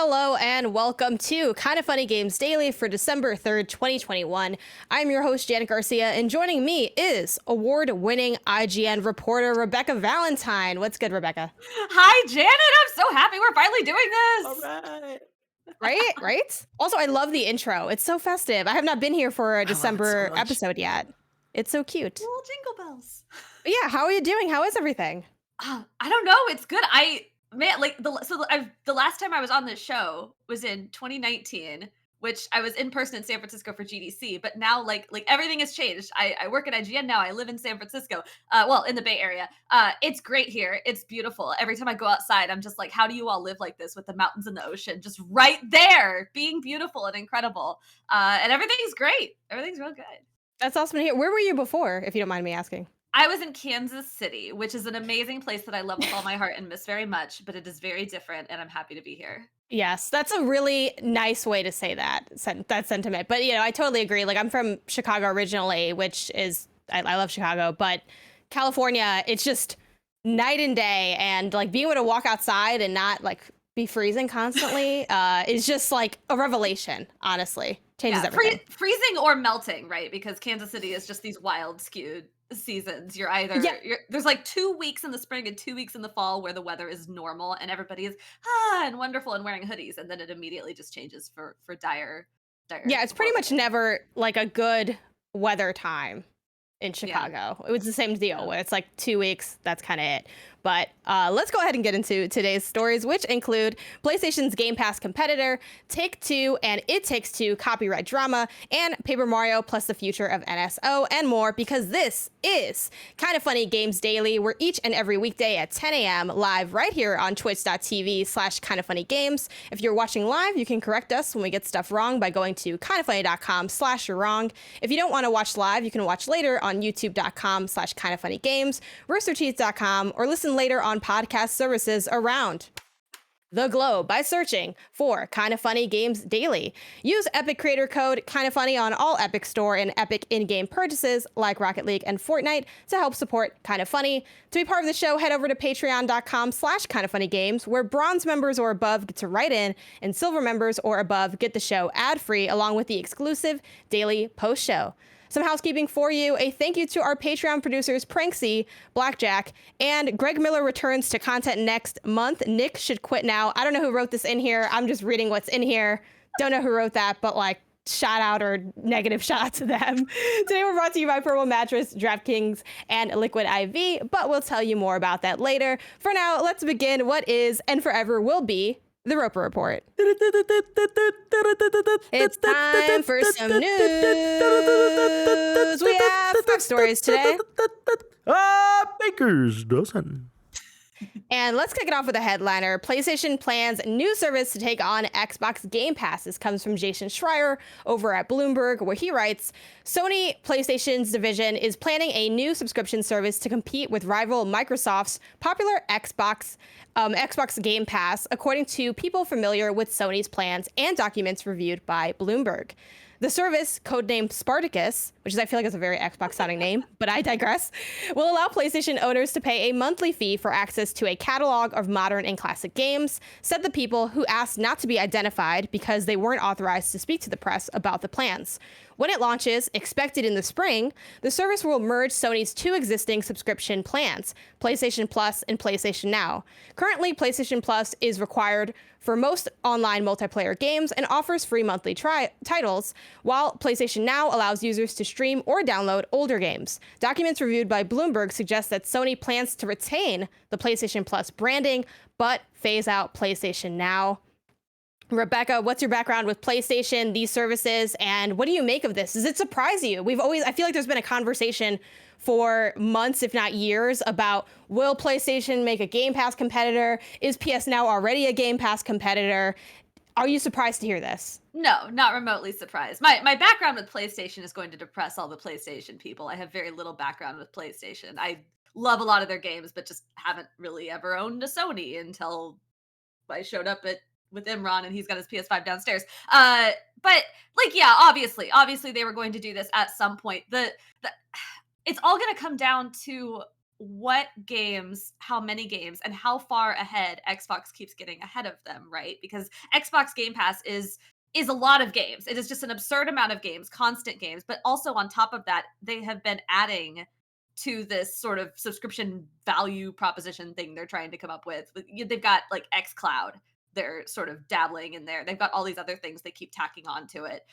Hello and welcome to Kinda Funny Games Daily for December 3rd, 2021. I'm your host, Janet Garcia, and joining me is award-winning IGN reporter Rebekah Valentine. What's good, Rebekah? Hi, Janet. I'm so happy we're finally doing this. All right. Right? Also, I love the intro. It's so festive. I have not been here for a I love it so December much. episode yet. It's so cute. Little jingle bells. But yeah, how are you doing? How is everything? I don't know. It's good. The last time I was on this show was in 2019, which I was in person in San Francisco for GDC. But now, like everything has changed. I work at IGN now. I live in San Francisco. Well, in the Bay Area. It's great here. It's beautiful. Every time I go outside, I'm just like, how do you all live like this with the mountains and the ocean just right there, being beautiful and incredible? And everything's great. Everything's real good. That's awesome to hear. Where were you before, if you don't mind me asking? I was in Kansas City, which is an amazing place that I love with all my heart and miss very much, but it is very different, and I'm happy to be here. Yes, that's a really nice way to say that sentiment. But I totally agree. Like I'm from Chicago originally, which is I love Chicago, but California, it's just night and day, and like being able to walk outside and not like be freezing constantly is just like a revelation. Honestly, changes everything. Freezing or melting, right? Because Kansas City is just these wild, skewed seasons. There's like 2 weeks in the spring and 2 weeks in the fall where the weather is normal and everybody is and wonderful and wearing hoodies, and then it immediately just changes for dire. Yeah, it's pretty much weather. never like a good weather time in Yeah. Chicago. It was the same deal where it's like 2 weeks. That's kind of it. But let's go ahead and get into today's stories, which include PlayStation's Game Pass competitor, Take-Two and It Takes Two copyright drama, and Paper Mario plus the future of NSO, and more, because this is Kinda Funny Games Daily. We're each and every weekday at 10 a.m. live right here on twitch.tv/kindafunnygames. If you're watching live, you can correct us when we get stuff wrong by going to kindafunny.com/wrong. If you don't want to watch live, you can watch later on youtube.com/kindafunnygames, roosterteeth.com, or listen later on podcast services around the globe by searching for Kinda Funny Games Daily. Use Epic creator code KindaFunny on all Epic Store and Epic in-game purchases like Rocket League and Fortnite to help support Kinda Funny. To be part of the show, head over to patreon.com/KindaFunnyGames, where bronze members or above get to write in, and silver members or above get the show ad-free along with the exclusive daily post-show. Some housekeeping for you. A thank you to our Patreon producers, Pranksy, Blackjack, and Greg Miller returns to content next month. Nick should quit now. I don't know who wrote this in here. I'm just reading what's in here. Don't know who wrote that, but like shout out or negative shout out to them. Today we're brought to you by Purple Mattress, DraftKings, and Liquid IV, but we'll tell you more about that later. For now, let's begin what is and forever will be the Roper Report. It's time for some news. We have 5 stories today. Baker's dozen. And let's kick it off with a headliner. PlayStation plans new service to take on Xbox Game Pass. This comes from Jason Schreier over at Bloomberg, where he writes, Sony PlayStation's division is planning a new subscription service to compete with rival Microsoft's popular Xbox Game Pass, according to people familiar with Sony's plans and documents reviewed by Bloomberg. The service, codenamed Spartacus, which I feel like is a very Xbox-sounding name, but I digress, will allow PlayStation owners to pay a monthly fee for access to a catalog of modern and classic games, said the people who asked not to be identified because they weren't authorized to speak to the press about the plans. When it launches, expected in the spring, the service will merge Sony's 2 existing subscription plans, PlayStation Plus and PlayStation Now. Currently, PlayStation Plus is required for most online multiplayer games and offers free monthly titles, while PlayStation Now allows users to stream or download older games. Documents reviewed by Bloomberg suggest that Sony plans to retain the PlayStation Plus branding, but phase out PlayStation Now. Rebekah, what's your background with PlayStation, these services, and what do you make of this? Does it surprise you? I feel like there's been a conversation for months, if not years, about will PlayStation make a Game Pass competitor? Is PS Now already a Game Pass competitor? Are you surprised to hear this? No, not remotely surprised. My background with PlayStation is going to depress all the PlayStation people. I have very little background with PlayStation. I love a lot of their games, but just haven't really ever owned a Sony until I showed up with Imran and he's got his PS5 downstairs. But like, yeah, obviously they were going to do this at some point. It's all going to come down to what games, how many games, and how far ahead Xbox keeps getting ahead of them, right? Because Xbox Game Pass is a lot of games. It is just an absurd amount of games, constant games, but also on top of that, they have been adding to this sort of subscription value proposition thing they're trying to come up with. They've got like xCloud. They're sort of dabbling in there. They've got all these other things they keep tacking onto it.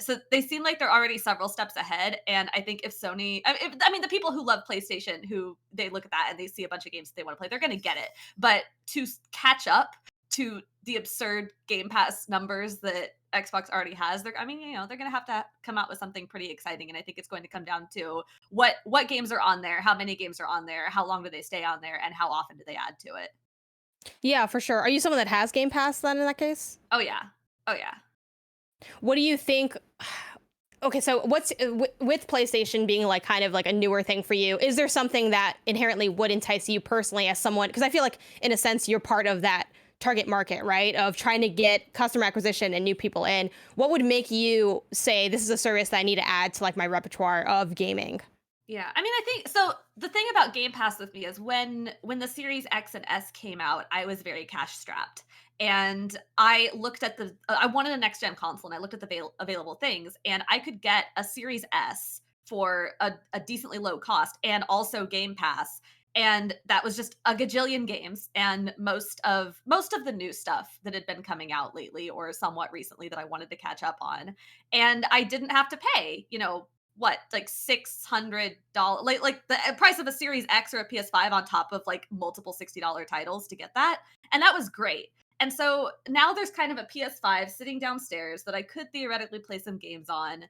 So they seem like they're already several steps ahead. And I think if Sony, I mean, the people who love PlayStation, who they look at that and they see a bunch of games they want to play, they're going to get it. But to catch up to the absurd Game Pass numbers that Xbox already has, they're going to have to come out with something pretty exciting. And I think it's going to come down to what games are on there, how many games are on there, how long do they stay on there, and how often do they add to it. Yeah, for sure. Are you someone that has Game Pass then in that case? Oh yeah. Oh yeah. What do you think? Okay, so what's with PlayStation being like kind of like a newer thing for you? Is there something that inherently would entice you personally as someone? Because I feel like in a sense you're part of that target market, right? Of trying to get customer acquisition and new people in. What would make you say this is a service that I need to add to like my repertoire of gaming? Yeah, I mean, I think so. The thing about Game Pass with me is when the Series X and S came out, I was very cash strapped, and I looked at I wanted a next gen console, and I looked at the available things, and I could get a Series S for a decently low cost, and also Game Pass, and that was just a gajillion games, and most of the new stuff that had been coming out lately or somewhat recently that I wanted to catch up on, and I didn't have to pay, what, like $600, like the price of a Series X or a PS5 on top of like multiple $60 titles to get that. And that was great. And so now there's kind of a PS5 sitting downstairs that I could theoretically play some games on.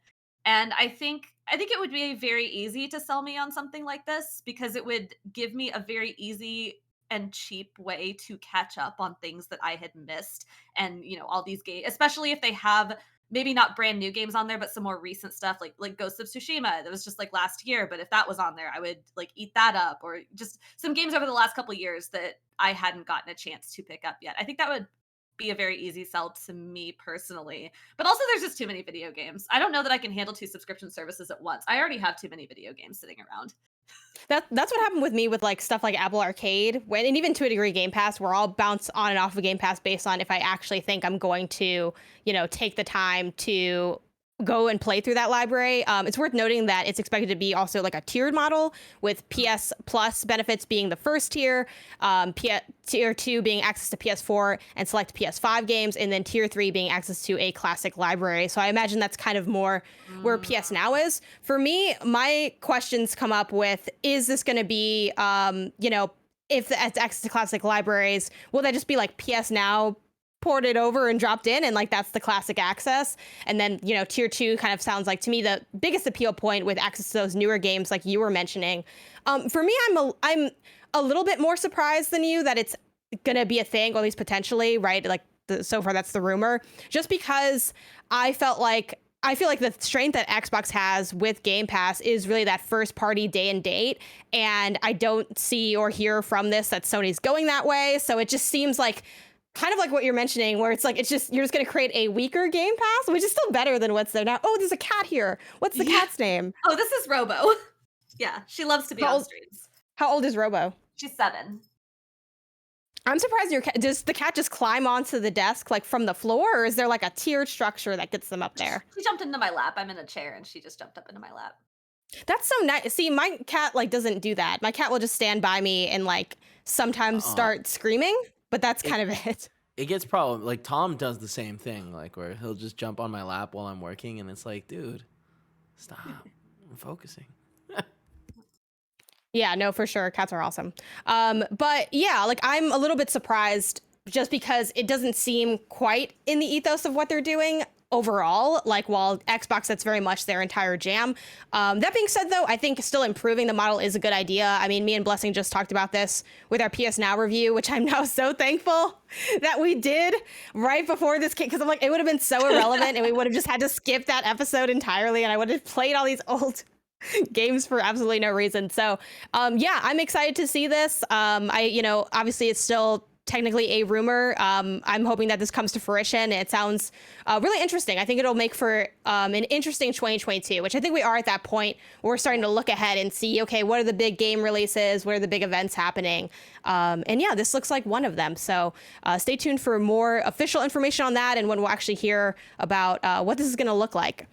And I think it would be very easy to sell me on something like this because it would give me a very easy and cheap way to catch up on things that I had missed. And, all these games, especially if they have maybe not brand new games on there, but some more recent stuff like Ghost of Tsushima that was just like last year. But if that was on there, I would like eat that up, or just some games over the last couple years that I hadn't gotten a chance to pick up yet. I think that would be a very easy sell to me personally. But also there's just too many video games. I don't know that I can handle two subscription services at once. I already have too many video games sitting around. That's what happened with me with like stuff like Apple Arcade, and even to a degree Game Pass, where I'll bounce on and off of Game Pass based on if I actually think I'm going to, take the time to go and play through that library. It's worth noting that it's expected to be also like a tiered model, with PS Plus benefits being the first tier, tier 2 being access to PS4 and select PS5 games, and then tier 3 being access to a classic library. So I imagine that's kind of more where PS Now is. For me, my questions come up with, is this going to be, if it's access to classic libraries, will that just be like PS Now ported over and dropped in, and like that's the classic access? And then tier 2 kind of sounds like to me the biggest appeal point with access to those newer games like you were mentioning. For me, I'm a little bit more surprised than you that it's gonna be a thing, or at least potentially, right? Like so far that's the rumor, just because I feel like the strength that Xbox has with Game Pass is really that first party day and date. And I don't see or hear from this that Sony's going that way. So it just seems like kind of like what you're mentioning, where it's like, you're just going to create a weaker Game Pass, which is still better than what's there now. Oh, there's a cat here. What's the cat's name? Oh, this is Robo. Yeah, she loves to be on streams. How old is Robo? She's 7. I'm surprised your cat, does the cat just climb onto the desk like from the floor, or is there like a tiered structure that gets them up there? She jumped into my lap. I'm in a chair and she just jumped up into my lap. That's so nice. See, my cat like doesn't do that. My cat will just stand by me and like sometimes start screaming, but that's kind of it. It gets problem. Like Tom does the same thing, like where he'll just jump on my lap while I'm working, and it's like, dude, stop. I'm focusing. Yeah, no, for sure. Cats are awesome. But yeah, like I'm a little bit surprised just because it doesn't seem quite in the ethos of what they're doing overall. Like, while Xbox, that's very much their entire jam. That being said, though, I think still improving the model is a good idea. I mean, me and Blessing just talked about this with our PS Now review, which I'm now so thankful that we did right before this came, because I'm like, it would have been so irrelevant and we would have just had to skip that episode entirely, and I would have played all these old games for absolutely no reason. So yeah, I'm excited to see this. Obviously it's still technically a rumor. I'm hoping that this comes to fruition. It sounds really interesting. I think it'll make for an interesting 2022, which I think we are at that point where we're starting to look ahead and see, okay, what are the big game releases? What are the big events happening? And yeah, this looks like one of them. So stay tuned for more official information on that and when we'll actually hear about what this is going to look like.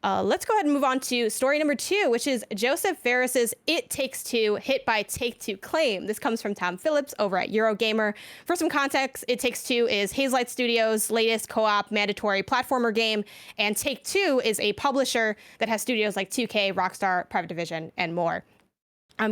Let's go ahead and move on to story number 2, which is Josef Fares's It Takes Two hit by Take-Two claim. This comes from Tom Phillips over at Eurogamer. For some context, It Takes Two is Hazelight Studios' latest co-op mandatory platformer game, and Take-Two is a publisher that has studios like 2K, Rockstar, Private Division, and more.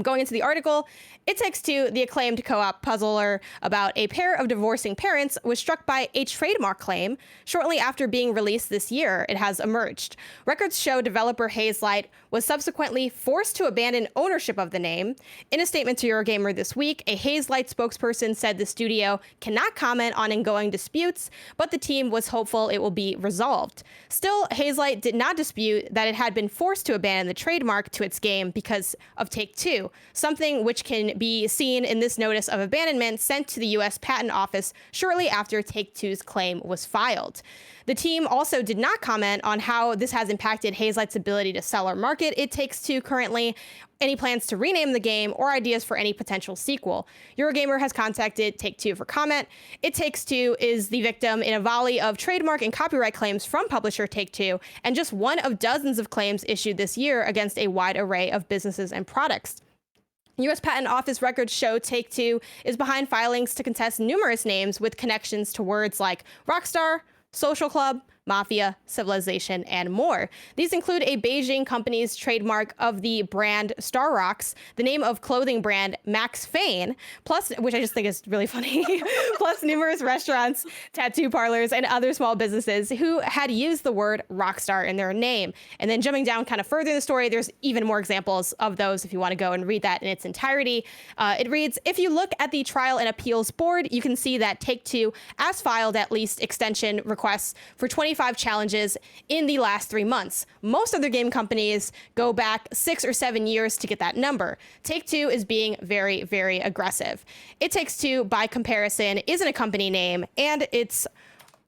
Going into the article, It Takes Two, the acclaimed co-op puzzler about a pair of divorcing parents, was struck by a trademark claim shortly after being released this year. It has emerged. Records show developer Hazelight was subsequently forced to abandon ownership of the name. In a statement to Eurogamer this week, a Hazelight spokesperson said the studio cannot comment on ongoing disputes, but the team was hopeful it will be resolved. Still, Hazelight did not dispute that it had been forced to abandon the trademark to its game because of Take-Two, something which can be seen in this notice of abandonment sent to the U.S. Patent Office shortly after Take-Two's claim was filed. The team also did not comment on how this has impacted Hazelight's ability to sell or market It Takes Two currently, any plans to rename the game, or ideas for any potential sequel. Eurogamer has contacted Take-Two for comment. It Takes Two is the victim in a volley of trademark and copyright claims from publisher Take-Two, and just one of dozens of claims issued this year against a wide array of businesses and products. U.S. Patent Office records show Take-Two is behind filings to contest numerous names with connections to words like Rockstar, Social Club, Mafia, Civilization, and more. These include a Beijing company's trademark of the brand Star Rocks, the name of clothing brand Max Fane, plus, which I just think is really funny, plus numerous restaurants, tattoo parlors, and other small businesses who had used the word Rockstar in their name. And then jumping down kind of further in the story, there's even more examples of those if you want to go and read that in its entirety. It reads, if you look at the trial and appeals board, you can see that Take-Two has filed at least extension requests for 25 challenges in the last 3 months. Most other game companies go back 6 or 7 years to get that number. Take-Two is being very, very aggressive. It Takes Two, by comparison, isn't a company name, and it's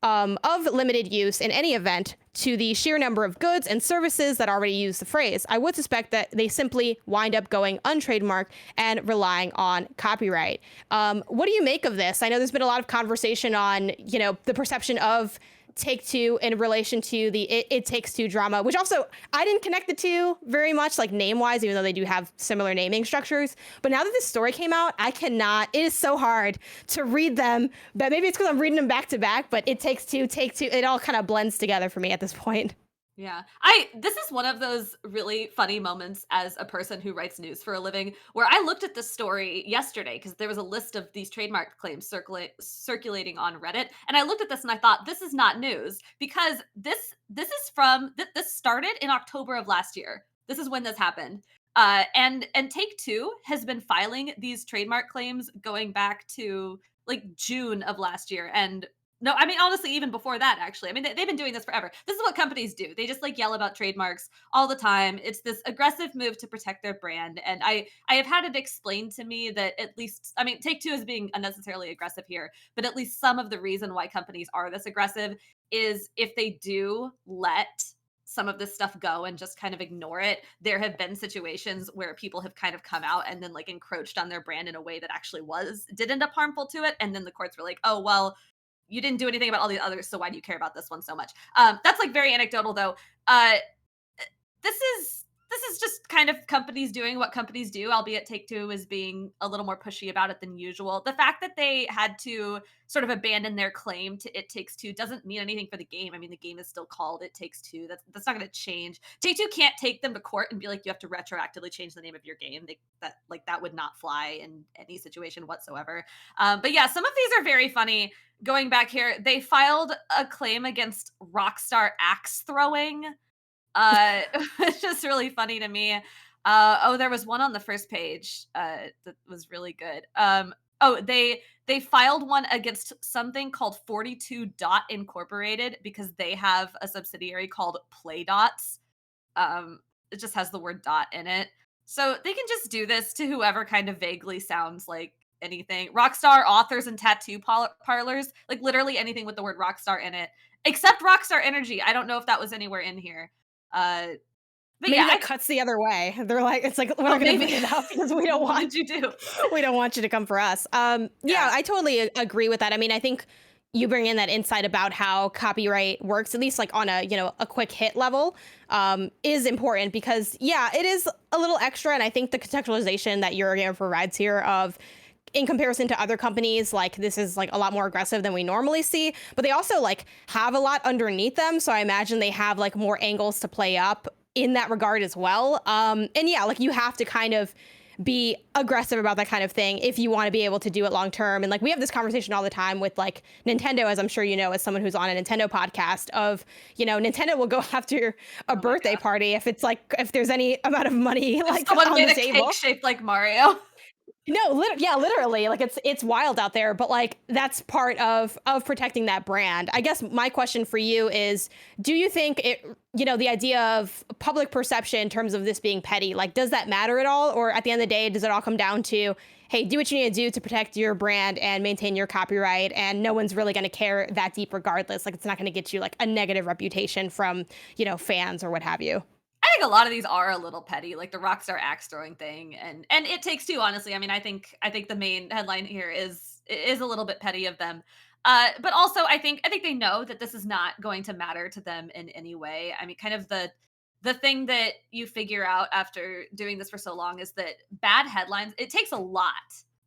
of limited use in any event to the sheer number of goods and services that already use the phrase. I would suspect that they simply wind up going untrademarked and relying on copyright. What do you make of this? I know there's been a lot of conversation on, the perception of Take-Two in relation to the It Takes Two drama, which also I didn't connect the two very much, like name-wise, even though they do have similar naming structures. But now that this story came out, I cannot. It is so hard to read them. But maybe it's because I'm reading them back to back. But It Takes Two, Take-Two, it all kind of blends together for me at this point. Yeah. This is one of those really funny moments as a person who writes news for a living where I looked at this story yesterday because there was a list of these trademark claims circulating on Reddit, and I looked at this and I thought this is not news because this started in October of last year. This is when this happened. And Take-Two has been filing these trademark claims going back to like June of last year, and no, I mean, honestly, even before that, actually. I mean, they've been doing this forever. This is what companies do. They just yell about trademarks all the time. It's this aggressive move to protect their brand. And I have had it explained to me that at least, I mean, Take-Two is being unnecessarily aggressive here, but at least some of the reason why companies are this aggressive is if they do let some of this stuff go and just kind of ignore it. There have been situations where people have kind of come out and then encroached on their brand in a way that actually did end up harmful to it. And then the courts were like, oh, well, you didn't do anything about all the others, so why do you care about this one so much? That's very anecdotal, though. This is just kind of companies doing what companies do, albeit Take-Two is being a little more pushy about it than usual. The fact that they had to sort of abandon their claim to It Takes Two doesn't mean anything for the game. I mean, the game is still called It Takes Two. That's not going to change. Take-Two can't take them to court and be like, you have to retroactively change the name of your game. That would not fly in any situation whatsoever. But yeah, some of these are very funny. Going back here, they filed a claim against Rockstar axe throwing. It's just really funny to me. There was one on the first page that was really good. They filed one against something called 42 Dot Incorporated because they have a subsidiary called Playdots. It just has the word dot in it. So they can just do this to whoever kind of vaguely sounds like anything. Rockstar authors and tattoo parlors, like literally anything with the word Rockstar in it, except Rockstar Energy. I don't know if that was anywhere in here. But Maybe yeah, that cuts the other way. They're like, it's like, we're not going to bring it up because we don't what want, did you do? we don't want you to come for us. Yeah. Yeah, I totally agree with that. I mean, I think you bring in that insight about how copyright works, at least like on a, a quick hit level, is important because, yeah, it is a little extra. And I think the contextualization that Eurogamer provides here of, in comparison to other companies, like this is like a lot more aggressive than we normally see, but they also like have a lot underneath them. So I imagine they have like more angles to play up in that regard as well. And yeah, like you have to kind of be aggressive about that kind of thing if you want to be able to do it long term. And like we have this conversation all the time with like Nintendo, as I'm sure you know, as someone who's on a Nintendo podcast, of, Nintendo will go after a birthday party if it's like, if there's any amount of money like Someone on made the a table. cake shaped like Mario. No, literally, like it's wild out there, but like that's part of protecting that brand. I guess my question for you is, do you think it, the idea of public perception in terms of this being petty, like does that matter at all? Or at the end of the day, does it all come down to, hey, do what you need to do to protect your brand and maintain your copyright, and no one's really going to care that deep regardless? Like it's not going to get you like a negative reputation from, fans or what have you. I think a lot of these are a little petty, like the Rockstar axe throwing thing, and It Takes Two. Honestly, I mean, I think the main headline here is a little bit petty of them, but also I think they know that this is not going to matter to them in any way. I mean, kind of the thing that you figure out after doing this for so long is that bad headlines. It takes a lot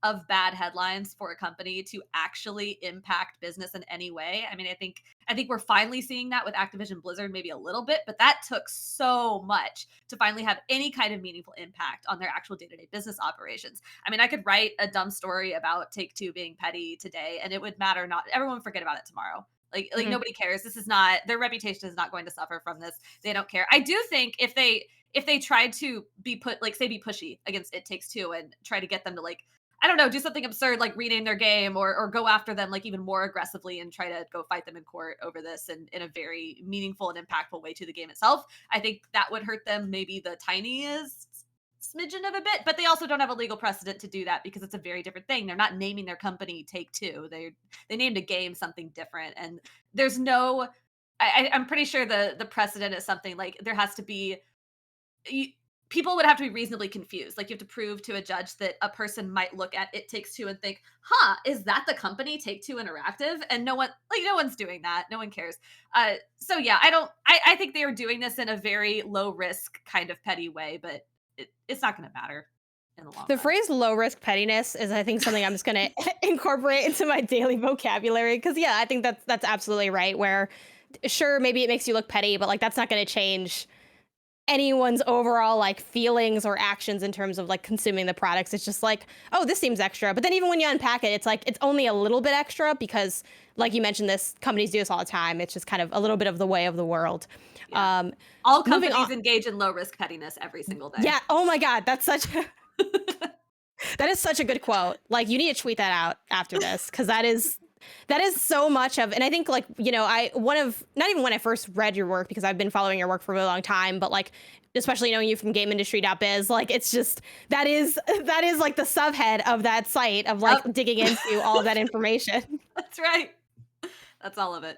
of bad headlines for a company to actually impact business in any way. I mean, I think we're finally seeing that with Activision Blizzard, maybe a little bit, but that took so much to finally have any kind of meaningful impact on their actual day-to-day business operations. I mean, I could write a dumb story about Take-Two being petty today and it would matter not. Everyone would forget about it tomorrow. Like nobody cares. This is not, their reputation is not going to suffer from this. They don't care. I do think if they tried to be be pushy against It Takes Two and try to get them to like, I don't know, do something absurd like rename their game or go after them like even more aggressively and try to go fight them in court over this in a very meaningful and impactful way to the game itself. I think that would hurt them maybe the tiniest smidgen of a bit, but they also don't have a legal precedent to do that because it's a very different thing. They're not naming their company Take-Two. They named a game something different, and there's no. I'm pretty sure the precedent is something like there has to be. People would have to be reasonably confused. Like you have to prove to a judge that a person might look at It Takes Two and think, huh, is that the company Take-Two Interactive? And no one's doing that. No one cares. So yeah, I think they are doing this in a very low risk kind of petty way, but it's not going to matter in the long The run. phrase low risk pettiness is, I think, something I'm just going to incorporate into my daily vocabulary. Cause yeah, I think that's absolutely right. Where sure, maybe it makes you look petty, but like, that's not going to change anyone's overall like feelings or actions in terms of like consuming the products. It's just like, oh, this seems extra. But then even when you unpack it, it's like it's only a little bit extra because, like you mentioned, companies do this all the time. It's just kind of a little bit of the way of the world. Yeah. All companies engage in low risk pettiness every single day. Yeah. Oh my God, that's such. That is such a good quote. Like you need to tweet that out after this because that is so much of, and I think like, not even when I first read your work, because I've been following your work for a really long time, but like, especially knowing you from GameIndustry.biz, like it's just, that is like the subhead of that site of like digging into all of that information. That's right. That's all of it.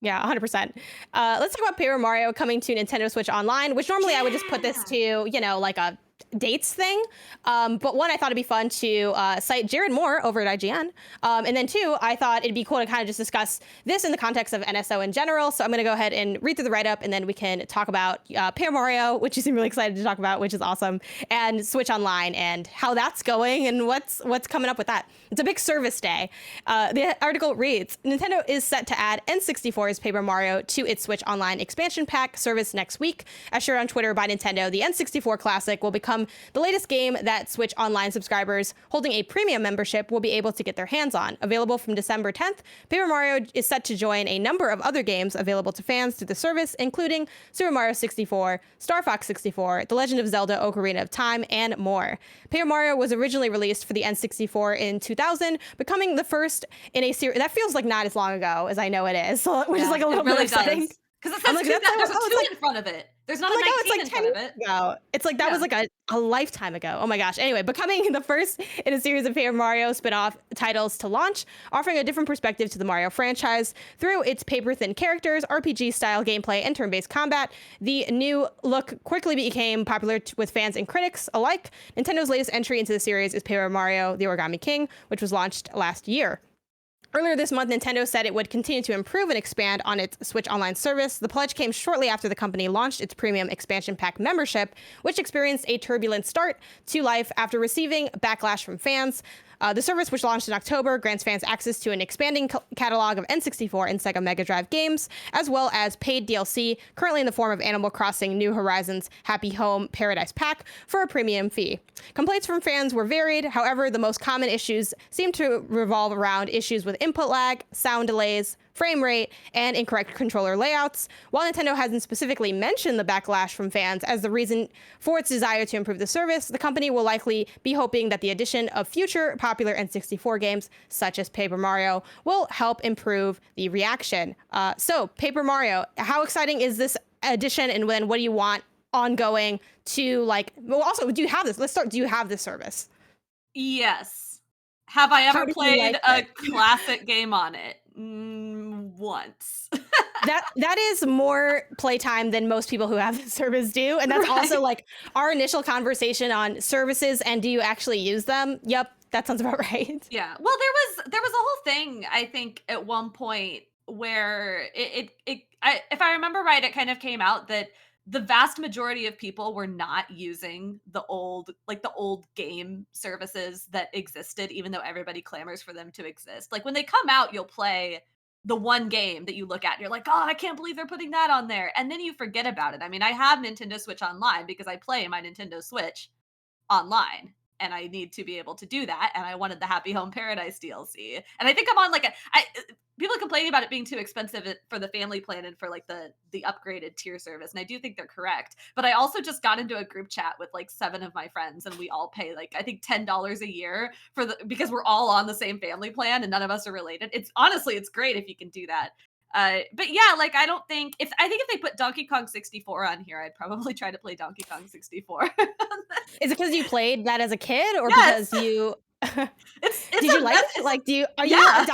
Yeah, 100%. Let's talk about Paper Mario coming to Nintendo Switch Online, which normally I would just put this to, like a dates thing. But one, I thought it'd be fun to cite Jared Moore over at IGN. And then two, I thought it'd be cool to kind of just discuss this in the context of NSO in general. So I'm going to go ahead and read through the write-up, and then we can talk about Paper Mario, which you seem really excited to talk about, which is awesome, and Switch Online and how that's going and what's coming up with that. It's a big service day. The article reads, Nintendo is set to add N64's Paper Mario to its Switch Online expansion pack service next week. As shared on Twitter by Nintendo, the N64 Classic will become the latest game that Switch Online subscribers holding a premium membership will be able to get their hands on. Available from December 10th, Paper Mario is set to join a number of other games available to fans through the service, including Super Mario 64, Star Fox 64, The Legend of Zelda Ocarina of Time, and more. Paper Mario was originally released for the N64 in 2000, becoming the first in a series that feels like not as long ago as I know it is, which is like a little bit upsetting. Because it I'm says like, that's so, there's a oh, it's 2 like, in front of it. There's not I'm a like, oh, it's 19 like in 10 front of years it. ago. It's like, that was Yeah. like a lifetime ago. Oh my gosh. Anyway, becoming the first in a series of Paper Mario spin-off titles to launch, offering a different perspective to the Mario franchise through its paper-thin characters, RPG-style gameplay, and turn-based combat. The new look quickly became popular with fans and critics alike. Nintendo's latest entry into the series is Paper Mario: The Origami King, which was launched last year. Earlier this month, Nintendo said it would continue to improve and expand on its Switch Online service. The pledge came shortly after the company launched its premium expansion pack membership, which experienced a turbulent start to life after receiving backlash from fans. The service, which launched in October, grants fans access to an expanding catalog of N64 and Sega Mega Drive games, as well as paid DLC, currently in the form of Animal Crossing New Horizons Happy Home Paradise Pack, for a premium fee. Complaints from fans were varied. However, the most common issues seem to revolve around issues with input lag, sound delays, frame rate, and incorrect controller layouts. While Nintendo hasn't specifically mentioned the backlash from fans as the reason for its desire to improve the service, the company will likely be hoping that the addition of future popular N64 games, such as Paper Mario, will help improve the reaction. So, Paper Mario, how exciting is this addition, and then what do you want ongoing to, like, well, also, do you have this? Let's start, do you have this service? Yes. Have I How ever do you played like a it? classic game on it? Once. That is more playtime than most people who have the service do. And that's also Right. like our initial conversation on services and do you actually use them? Yep, that sounds about right. Yeah. Well, there was a whole thing, I think, at one point where if I remember right, it kind of came out that the vast majority of people were not using the old game services that existed, even though everybody clamors for them to exist. Like when they come out, you'll play the one game that you look at and you're like, oh, I can't believe they're putting that on there. And then you forget about it. I mean, I have Nintendo Switch Online because I play my Nintendo Switch online, and I need to be able to do that, and I wanted the Happy Home Paradise DLC. And I think I'm on like people are complaining about it being too expensive for the family plan and for like the upgraded tier service, and I do think they're correct. But I also just got into a group chat with like 7 of my friends, and we all pay like I think $10 a year because we're all on the same family plan and none of us are related. It's honestly, it's great if you can do that. But yeah, like I think if they put Donkey Kong 64 on here, I'd probably try to play Donkey Kong 64. Is it because you played that as a kid or Yes. because you It's did you a like mess. it? Like, Yeah.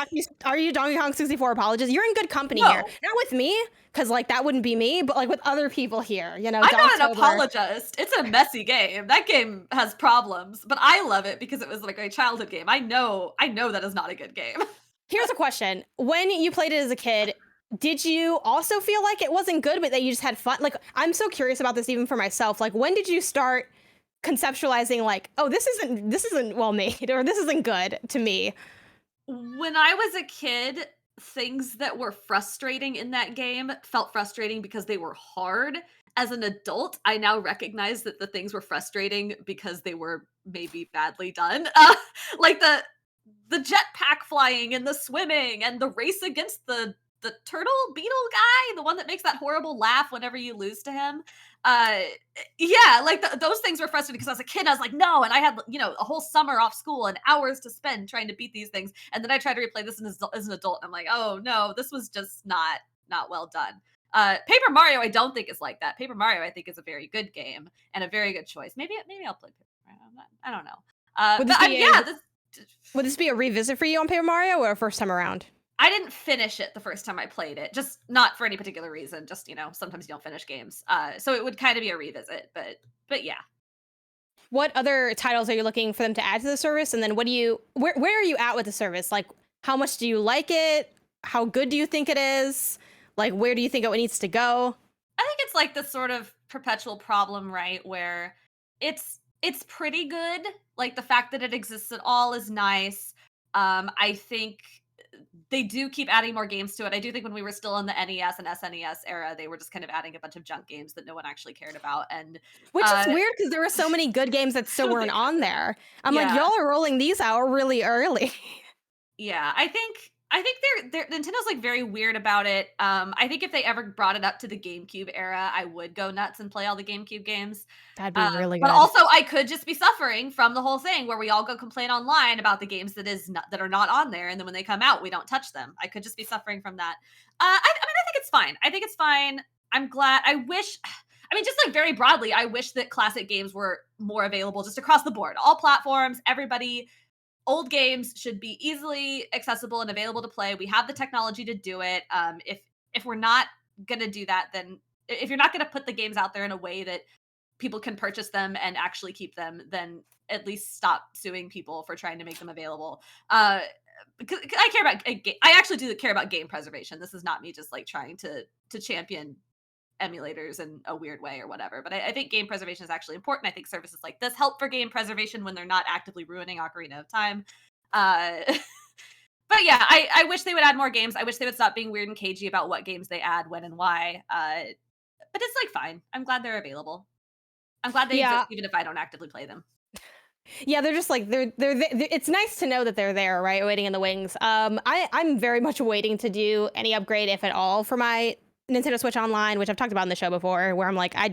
are you Donkey Kong 64 apologist? You're in good company here. No, Not with me, because like that wouldn't be me, but like with other people here, you know, I'm not an Donktober. apologist. It's a messy game. That game has problems, but I love it because it was like a childhood game. I know that is not a good game. Here's a question. When you played it as a kid, did you also feel like it wasn't good, but that you just had fun? Like, I'm so curious about this even for myself. Like, when did you start conceptualizing like, oh, this isn't well made or this isn't good to me? When I was a kid, things that were frustrating in that game felt frustrating because they were hard. As an adult, I now recognize that the things were frustrating because they were maybe badly done. Like the jetpack flying and the swimming and the race against the turtle beetle guy, the one that makes that horrible laugh whenever you lose to him. Uh, yeah, like those things were frustrating because as a kid, I was like, no, and I had a whole summer off school and hours to spend trying to beat these things, and then I tried to replay this as an adult, and I'm like, oh no, this was just not well done. Paper Mario, I don't think is like that. Paper Mario, I think, is a very good game and a very good choice. Maybe I'll play Paper Mario. I don't know. Would But this be yeah, would this be a revisit for you on Paper Mario or a first time around? I didn't finish it the first time I played it, just not for any particular reason. Just sometimes you don't finish games, so it would kind of be a revisit. But yeah, What other titles are you looking for them to add to the service? And then where are you at with the service? Like, how much do you like it? How good do you think it is? Like, where do you think it needs to go? I think it's like this sort of perpetual problem, right? Where it's pretty good. Like the fact that it exists at all is nice. I think they do keep adding more games to it. I do think when we were still in the NES and SNES era, they were just kind of adding a bunch of junk games that no one actually cared about. And Which is uh, weird because there were so many good games that still weren't on there. I'm like, yeah, y'all are rolling these out really early. yeah. I think Nintendo's like very weird about it. I think if they ever brought it up to the GameCube era, I would go nuts and play all the GameCube games. That'd be really But good. also, I could just be suffering from the whole thing where we all go complain online about the games that are not on there, and then when they come out, we don't touch them. I could just be suffering from that. I mean, I think it's fine. I think it's fine. I'm glad. I wish. I mean, just like very broadly, I wish that classic games were more available just across the board, all platforms, everybody. Old games should be easily accessible and available to play. We have the technology to do it. If we're not gonna do that, then if you're not gonna put the games out there in a way that people can purchase them and actually keep them, then at least stop suing people for trying to make them available. Because I care about, I actually do care about game preservation. This is not me just like trying to champion emulators in a weird way or whatever. But I think game preservation is actually important. I think services like this help for game preservation when they're not actively ruining Ocarina of Time. But yeah, I wish they would add more games. I wish they would stop being weird and cagey about what games they add, when, and why. But it's like fine. I'm glad they're available. I'm glad they exist, even if I don't actively play them. Yeah, they're just like they're it's nice to know that they're there, right? Waiting in the wings. I'm very much waiting to do any upgrade, if at all, for my Nintendo Switch Online, which I've talked about in the show before, where I'm like, I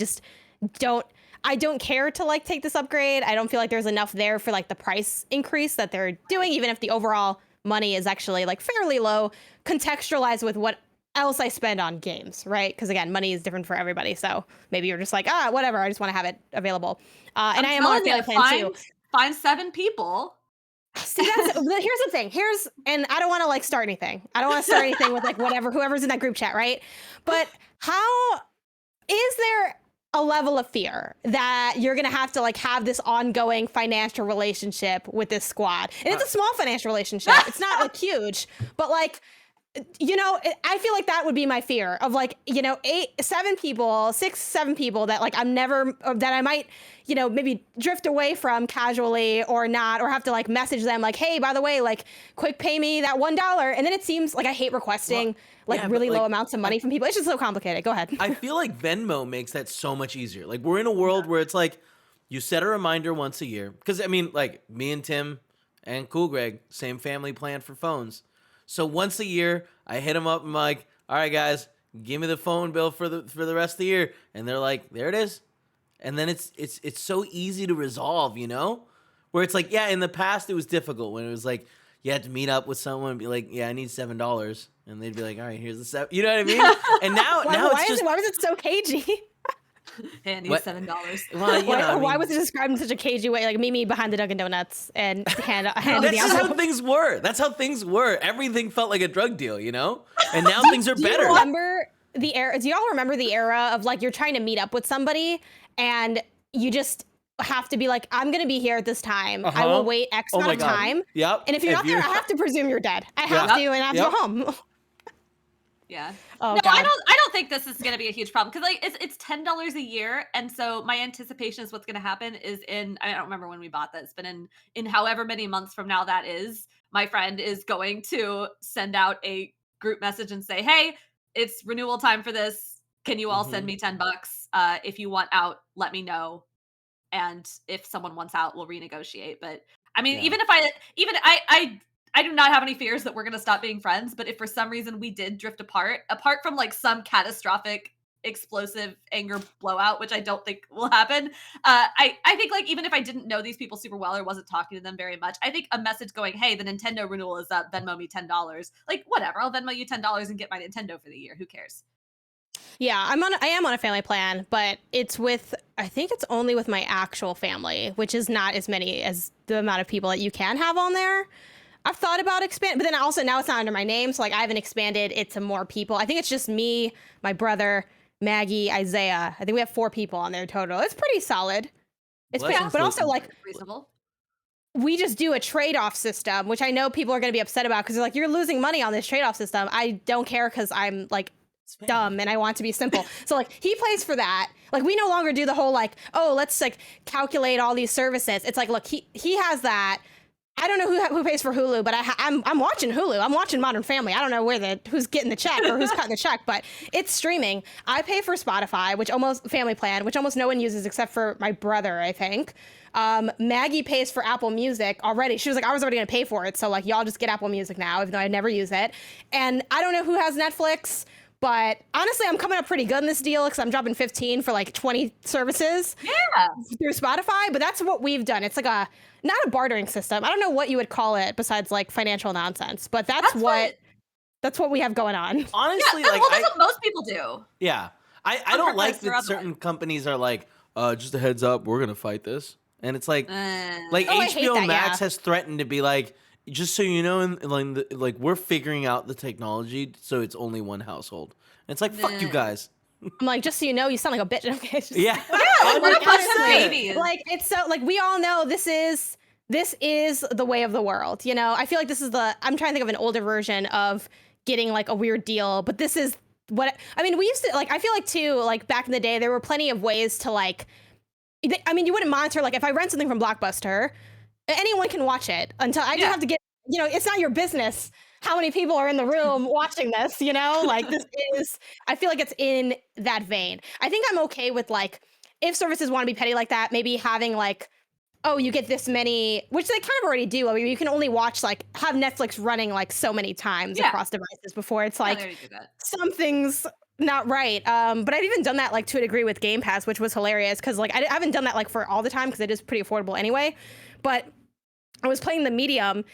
don't care to like take this upgrade. I don't feel like there's enough there for like the price increase that they're doing, even if the overall money is actually like fairly low, contextualized with what else I spend on games, right? Because again, money is different for everybody. So maybe you're just like, whatever, I just want to have it available. And I am on a family plan too. Find 7 people. See, here's the thing. And I don't want to like start anything. I don't want to start anything with like whoever's in that group chat, right? But how is there a level of fear that you're going to have to like have this ongoing financial relationship with this squad? And it's a small financial relationship. It's not like huge, but like, you know, I feel like that would be my fear of like, you know, 6, 7 people that like that I might, you know, maybe drift away from casually or not, or have to like really them like, hey, by the way, like quick pay me that $1. And then it seems like I hate requesting really low amounts of money from people. It's just so complicated. Go ahead. I feel like Venmo makes that so much easier. Like we're in a world where it's like you set a reminder once a year. Because I mean, like me and Tim and Cool Greg, same family plan for phones. So once a year, I hit them up and I'm like, all right, guys, give me the phone bill for the rest of the year. And they're like, there it is. And then it's so easy to resolve, you know? Where it's like, yeah, in the past it was difficult when it was like, you had to meet up with someone and be like, yeah, I need $7. And they'd be like, all right, here's the $7. You know what I mean? And now why was it so cagey? Hey, I need $7. Well, why was it described in such a cagey way? Like Mimi behind the Dunkin' Donuts and hand That's just how things were. That's how things were. Everything felt like a drug deal, you know? And now things are better. Do y'all remember the era of like you're trying to meet up with somebody and you just have to be like, I'm going to be here at this time. I will wait X amount of time. Yep. And if you're not there, I have to presume you're dead. I have to, and I have to go home. Yeah. Oh, no, God. I don't think this is going to be a huge problem because like it's $10 a year, and so my anticipation is what's going to happen is I don't remember when we bought this, but in however many months from now that is, my friend is going to send out a group message and say, hey, it's renewal time for this. Can you all send me $10? If you want out, let me know. And if someone wants out, we'll renegotiate. But I mean, even if I do not have any fears that we're going to stop being friends, but if for some reason we did drift apart from like some catastrophic explosive anger blowout, which I don't think will happen, I think like even if I didn't know these people super well or wasn't talking to them very much, I think a message going, hey, the Nintendo renewal is up, Venmo me $10. Like whatever, I'll Venmo you $10 and get my Nintendo for the year. Who cares? Yeah, I am on a family plan, but I think it's only with my actual family, which is not as many as the amount of people that you can have on there. I've thought about expand, but then also now it's not under my name, so like I haven't expanded it to more people. I think it's just me, my brother, Maggie, Isaiah. I think we have 4 people on there total. It's pretty solid. It's pretty, but also like reasonable. We just do a trade-off system, which I know people are going to be upset about because they're like, you're losing money on this trade-off system. I don't care because I'm like dumb and I want to be simple. So like he plays for that. Like we no longer do the whole like, oh, let's like calculate all these services. It's like, look, he has that. I don't know who pays for Hulu, but I'm watching Hulu. I'm watching Modern Family. I don't know who's getting the check or who's cutting the check, but it's streaming. I pay for Spotify, Family Plan, which almost no one uses except for my brother, I think. Maggie pays for Apple Music already. She was like, I was already going to pay for it. So like, y'all just get Apple Music now, even though I never use it. And I don't know who has Netflix, but honestly, I'm coming up pretty good in this deal because I'm dropping 15 for like 20 services through Spotify. But that's what we've done. It's like not a bartering system. I don't know what you would call it besides like financial nonsense, but that's what That's what we have going on. Honestly, Yeah, like well, that's what most people do. yeah, I On don't like purpose or that certain companies are like, just a heads up, we're gonna fight this, and it's like otherwise. Oh, I hate HBO that, Max yeah. has threatened to be like, just so you know, and like we're figuring out the technology, so it's only one household. And it's like, fuck you Nah. guys. I'm like, just so you know, you sound like a bitch. Okay, just- Yeah, Yeah, like, what a bunch of 100%. babies. Like, it's so, like, we all know this is the way of the world, you know? I feel like this is I'm trying to think of an older version of getting, like, a weird deal, but this is what, I mean, we used to, like, I feel like, too, like, back in the day, there were plenty of ways to, like, I mean, you wouldn't monitor, like, if I rent something from Blockbuster, anyone can watch it until I just have to get, you know, it's not your business how many people are in the room watching this, you know? Like, this is, I feel like it's in that vein. I think I'm okay with, like, if services want to be petty like that, maybe having, like, oh, you get this many, which they kind of already do. I mean, you can only watch, like, have Netflix running, like, so many times across devices before it's, Yeah, like, they already do that. something's not right. But I've even done that, like, to a degree with Game Pass, which was hilarious, because, like, I haven't done that, like, for all the time, because it is pretty affordable anyway. But I was playing the medium,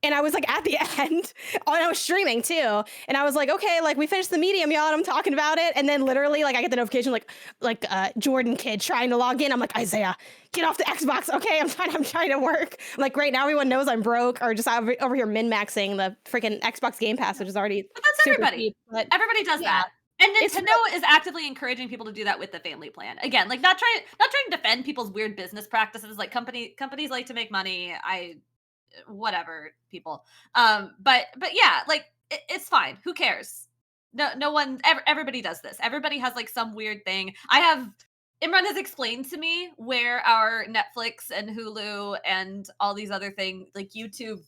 and I was like at the end, and I was streaming too, and I was like, okay, like we finished the medium, y'all, and I'm talking about it, and then literally like I get the notification like Jordan kid trying to log in. I'm like, Isaiah, get off the Xbox, okay? I'm trying to work. Like, great, now everyone knows I'm broke, or just over here min-maxing the freaking Xbox Game Pass, which is already But that's super everybody. cheap. But Everybody does yeah. that. And It's Nintendo is actively encouraging people to do that with the family plan. Again, like not trying to defend people's weird business practices. Like companies like to make money. Whatever, people. But yeah, like it's fine. Who cares? No one. Everybody does this. Everybody has like some weird thing. Imran has explained to me where our Netflix and Hulu and all these other things, like YouTube,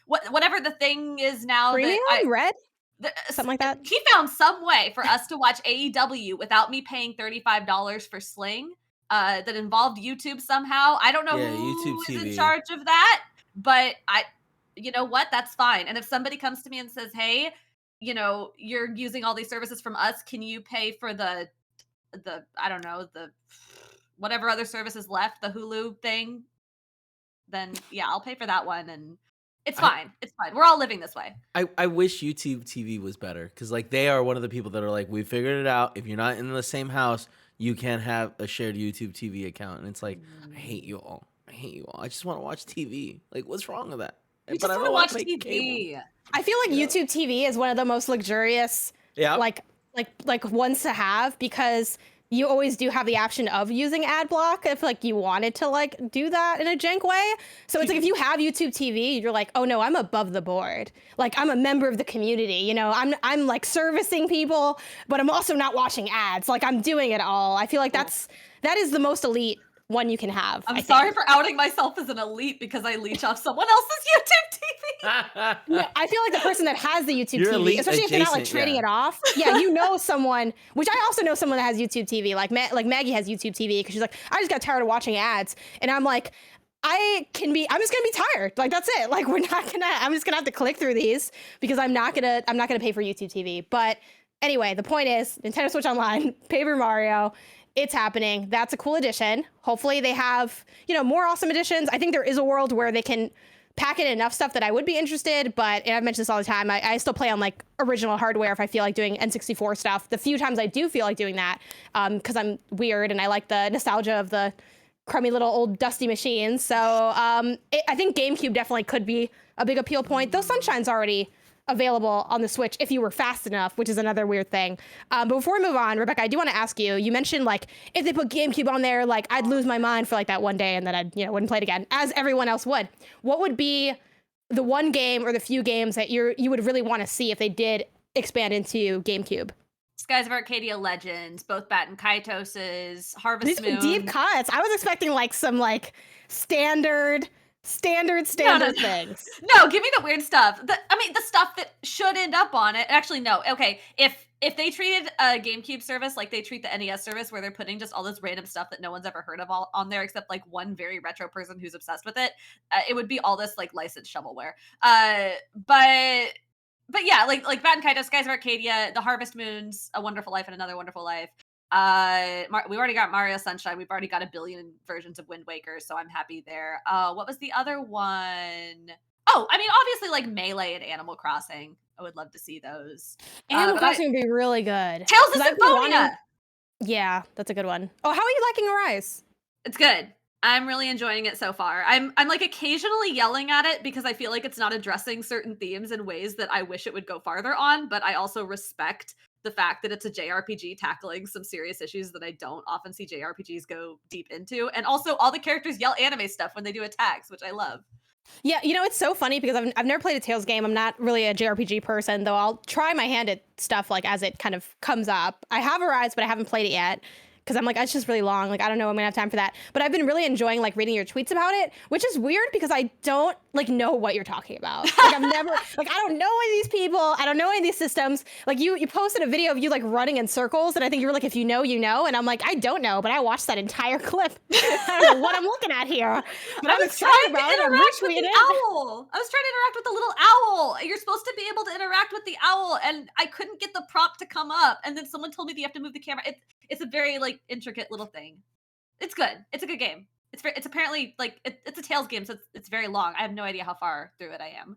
whatever the thing is now premium, red, something like that. He found some way for us to watch AEW without me paying $35 for Sling. That involved YouTube somehow. I don't know Yeah, who YouTube is in TV. charge of that, but you know what? That's fine. And if somebody comes to me and says, "Hey, you know, you're using all these services from us. Can you pay for the I don't know, the whatever other services left, the Hulu thing?" Then yeah, I'll pay for that one, and it's fine. It's fine. We're all living this way. I wish YouTube TV was better, because like they are one of the people that are like, we figured it out. If you're not in the same house, you can't have a shared YouTube TV account. And it's like, I hate you all. I just want to watch TV. Like, what's wrong with that? We But just I want don't to wanna watch make TV. cable. I feel like YouTube TV is one of the most luxurious, Yeah. like ones to have, because you always do have the option of using ad block if like you wanted to like do that in a jank way. So it's like if you have YouTube TV, you're like, oh no, I'm above the board. Like I'm a member of the community. You know, I'm like servicing people, but I'm also not watching ads. Like I'm doing it all. I feel like that is the most elite one you can have. I'm I sorry think. for outing myself as an elite because I leech off someone else's YouTube TV. No, I feel like the person that has the YouTube You're TV, elite especially if they're not like adjacent, trading yeah. it off. Yeah, you know someone, which I also know someone that has YouTube TV. Like Maggie has YouTube TV because she's like, I just got tired of watching ads, and I'm like, I'm just gonna be tired. Like that's it. Like I'm just gonna have to click through these because I'm not gonna pay for YouTube TV. But anyway, the point is Nintendo Switch Online, Paper Mario. It's happening. That's a cool addition. Hopefully they have, more awesome additions. I think there is a world where they can pack in enough stuff that I would be interested, and I've mentioned this all the time, I still play on like original hardware if I feel like doing N64 stuff. The few times I do feel like doing that, because I'm weird and I like the nostalgia of the crummy little old dusty machines. So I think GameCube definitely could be a big appeal point. Though Sunshine's already available on the Switch if you were fast enough, which is another weird thing. But before we move on, Rebekah, I do want to ask you, you mentioned like if they put GameCube on there, like I'd lose my mind for like that one day and then I'd, wouldn't play it again, as everyone else would. What would be the one game or the few games that you would really want to see if they did expand into GameCube? Skies of Arcadia Legends, both Batten Kaitos's, Harvest These Moon. are deep cuts. I was expecting like some like standard No. things. No, give me the weird stuff. The stuff that should end up on it. Actually, no. Okay, if they treated a GameCube service like they treat the NES service, where they're putting just all this random stuff that no one's ever heard of on there, except like one very retro person who's obsessed with it, it would be all this like licensed shovelware. But yeah, like Batten Kaitos, Skies of Arcadia, the Harvest Moons, A Wonderful Life and Another Wonderful Life. We already got Mario Sunshine. We've already got a billion versions of Wind Waker, so I'm happy there. What was the other one? Oh, I mean, obviously like Melee and Animal Crossing. I would love to see those. Animal Crossing would be really good. Tales of 'Cause I've been wanting- Symphonia! Yeah, that's a good one. Oh, how are you liking Arise? It's good. I'm really enjoying it so far. I'm like occasionally yelling at it because I feel like it's not addressing certain themes in ways that I wish it would go farther on, but I also respect the fact that it's a JRPG tackling some serious issues that I don't often see JRPGs go deep into. And also all the characters yell anime stuff when they do attacks, which I love. Yeah, you know, it's so funny because I've never played a Tales game. I'm not really a JRPG person, though I'll try my hand at stuff like as it kind of comes up. I have Arise, but I haven't played it yet. Because I'm like, it's just really long. Like, I don't know, I'm gonna have time for that. But I've been really enjoying like reading your tweets about it, which is weird because I don't like know what you're talking about. Like, I've never, like, I don't know any of these people. I don't know any of these systems. Like, you posted a video of you like running in circles, and I think you were like, if you know, you know. And I'm like, I don't know, but I watched that entire clip. I don't know what I'm looking at here, but I'm excited about it. I'm retweeting it. Owl. I was trying to interact with the little owl. You're supposed to be able to interact with the owl, and I couldn't get the prop to come up. And then someone told me that you have to move the camera. It's a very like intricate little thing. It's good. It's a good game. It's apparently like it's a Tales game, so it's very long. I have no idea how far through it I am.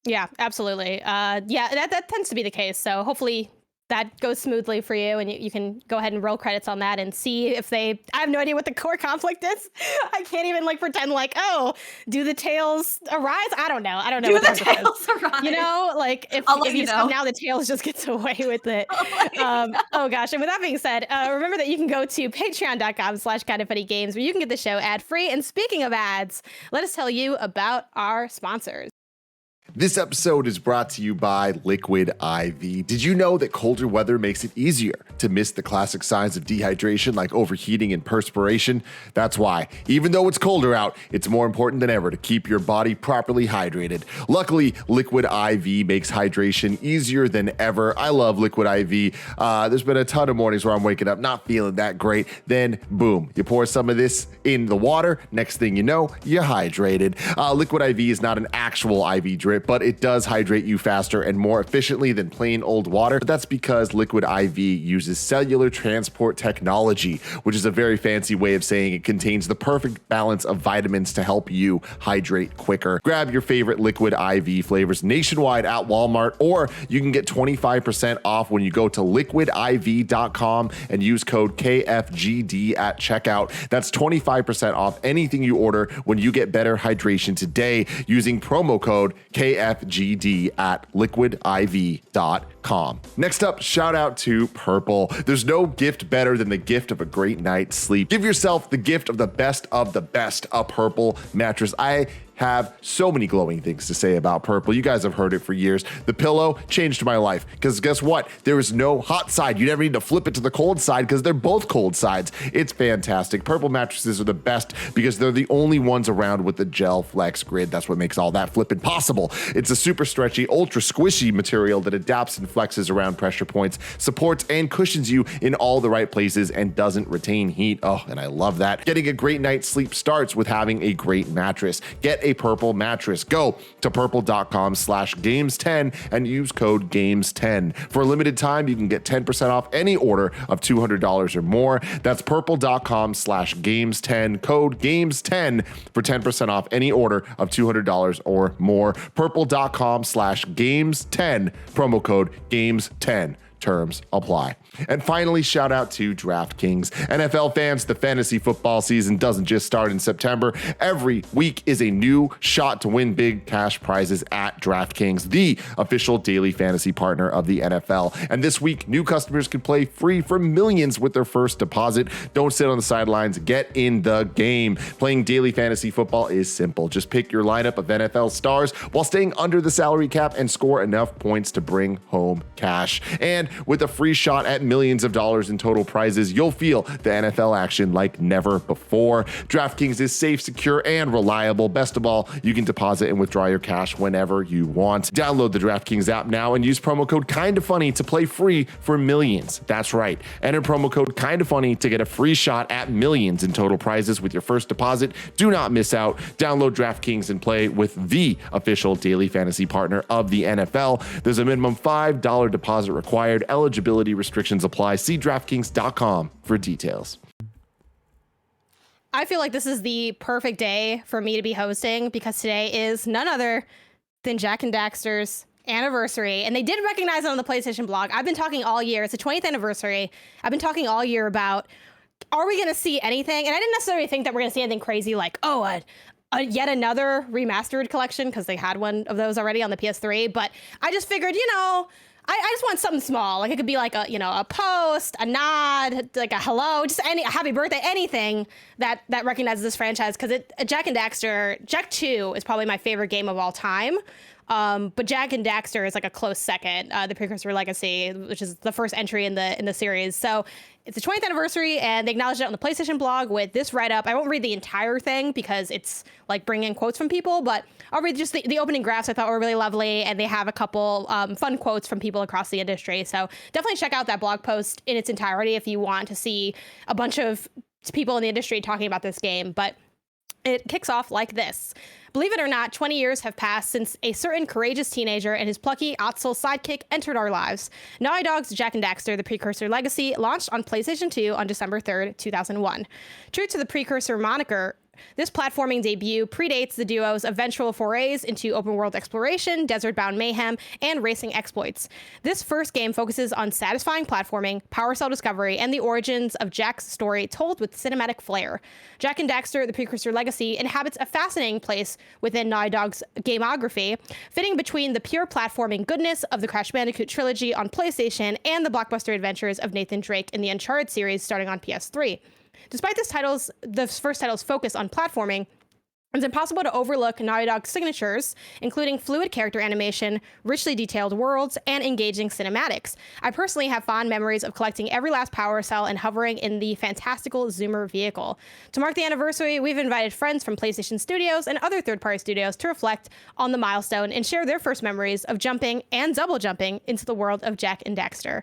Yeah, absolutely. Yeah, that tends to be the case. So hopefully that goes smoothly for you, and you can go ahead and roll credits on that and see if they. I have no idea what the core conflict is. I can't even like pretend like, oh, do the Tails arise? I don't know. I don't know. Do what the Tails arise? You know, like if you know. Now the Tails just gets away with it. Oh gosh. And with that being said, remember that you can go to patreon.com/KindaFunnyGames where you can get the show ad free. And speaking of ads, let us tell you about our sponsors. This episode is brought to you by Liquid IV. Did you know that colder weather makes it easier to miss the classic signs of dehydration like overheating and perspiration? That's why, even though it's colder out, it's more important than ever to keep your body properly hydrated. Luckily, Liquid IV makes hydration easier than ever. I love Liquid IV. There's been a ton of mornings where I'm waking up not feeling that great. Then, boom, you pour some of this in the water. Next thing you know, you're hydrated. Liquid IV is not an actual IV drip, but it does hydrate you faster and more efficiently than plain old water. But that's because Liquid IV uses cellular transport technology, which is a very fancy way of saying it contains the perfect balance of vitamins to help you hydrate quicker. Grab your favorite Liquid IV flavors nationwide at Walmart, or you can get 25% off when you go to liquidiv.com and use code KFGD at checkout. That's 25% off anything you order when you get better hydration today using promo code KFGD at liquidiv.com. Next up, shout out to Purple. There's no gift better than the gift of a great night's sleep. Give yourself the gift of the best, a Purple mattress. I have so many glowing things to say about Purple. You guys have heard it for years. The pillow changed my life because guess what? There is no hot side. You never need to flip it to the cold side because they're both cold sides. It's fantastic. Purple mattresses are the best because they're the only ones around with the gel flex grid. That's what makes all that flipping possible. It's a super stretchy, ultra squishy material that adapts and flexes around pressure points, supports and cushions you in all the right places, and doesn't retain heat. Oh, and I love that. Getting a great night's sleep starts with having a great mattress. Get a Purple mattress. Go to purple.com/games10 and use code games10. For a limited time, you can get 10% off any order of $200 or more. That's purple.com/games10, code games10 for 10% off any order of $200 or more. Purple.com/games10, promo code games10. Terms apply. And finally, shout out to DraftKings. NFL fans, the fantasy football season doesn't just start in September. Every week is a new shot to win big cash prizes at DraftKings, the official daily fantasy partner of the NFL. And this week, new customers can play free for millions with their first deposit. Don't sit on the sidelines. Get in the game. Playing daily fantasy football is simple. Just pick your lineup of NFL stars while staying under the salary cap and score enough points to bring home cash. And with a free shot at millions of dollars in total prizes, you'll feel the NFL action like never before. DraftKings is safe, secure, and reliable. Best of all, you can deposit and withdraw your cash whenever you want. Download the DraftKings app now and use promo code KindaFunny to play free for millions. That's right. Enter promo code KindaFunny to get a free shot at millions in total prizes with your first deposit. Do not miss out. Download DraftKings and play with the official daily fantasy partner of the NFL. There's a minimum $5 deposit required. Eligibility restrictions apply. See DraftKings.com for details. I feel like this is the perfect day for me to be hosting because today is none other than Jack and Daxter's anniversary, and they did recognize it on the PlayStation blog. I've been talking all year. It's the 20th anniversary. I've been talking all year about, are we going to see anything? And I didn't necessarily think that we're going to see anything crazy like, yet another remastered collection, because they had one of those already on the PS3. But I just figured, I just want something small. Like it could be like a post, a nod, like a hello, just a happy birthday, anything that recognizes this franchise. Because Jak and Daxter, Jak 2 is probably my favorite game of all time. But Jak and Daxter is like a close second, the Precursor Legacy, which is the first entry in the series. So it's the 20th anniversary, and they acknowledged it on the PlayStation blog with this write-up. I won't read the entire thing because it's like bringing in quotes from people, but I'll read just the opening graphs I thought were really lovely, and they have a couple fun quotes from people across the industry. So definitely check out that blog post in its entirety if you want to see a bunch of people in the industry talking about this game. But it kicks off like this. Believe it or not, 20 years have passed since a certain courageous teenager and his plucky Otzel sidekick entered our lives. Naughty Dog's Jak and Daxter, the Precursor Legacy, launched on PlayStation 2 on December 3rd, 2001. True to the Precursor moniker, this platforming debut predates the duo's eventual forays into open-world exploration, desert-bound mayhem, and racing exploits. This first game focuses on satisfying platforming, power cell discovery, and the origins of Jak's story told with cinematic flair. Jak and Daxter, the Precursor Legacy, inhabits a fascinating place within Naughty Dog's gameography, fitting between the pure platforming goodness of the Crash Bandicoot trilogy on PlayStation and the blockbuster adventures of Nathan Drake in the Uncharted series starting on PS3. Despite the first title's focus on platforming, it's impossible to overlook Naughty Dog's signatures, including fluid character animation, richly detailed worlds, and engaging cinematics. I personally have fond memories of collecting every last power cell and hovering in the fantastical Zoomer vehicle. To mark the anniversary, we've invited friends from PlayStation Studios and other third-party studios to reflect on the milestone and share their first memories of jumping and double jumping into the world of Jak and Daxter.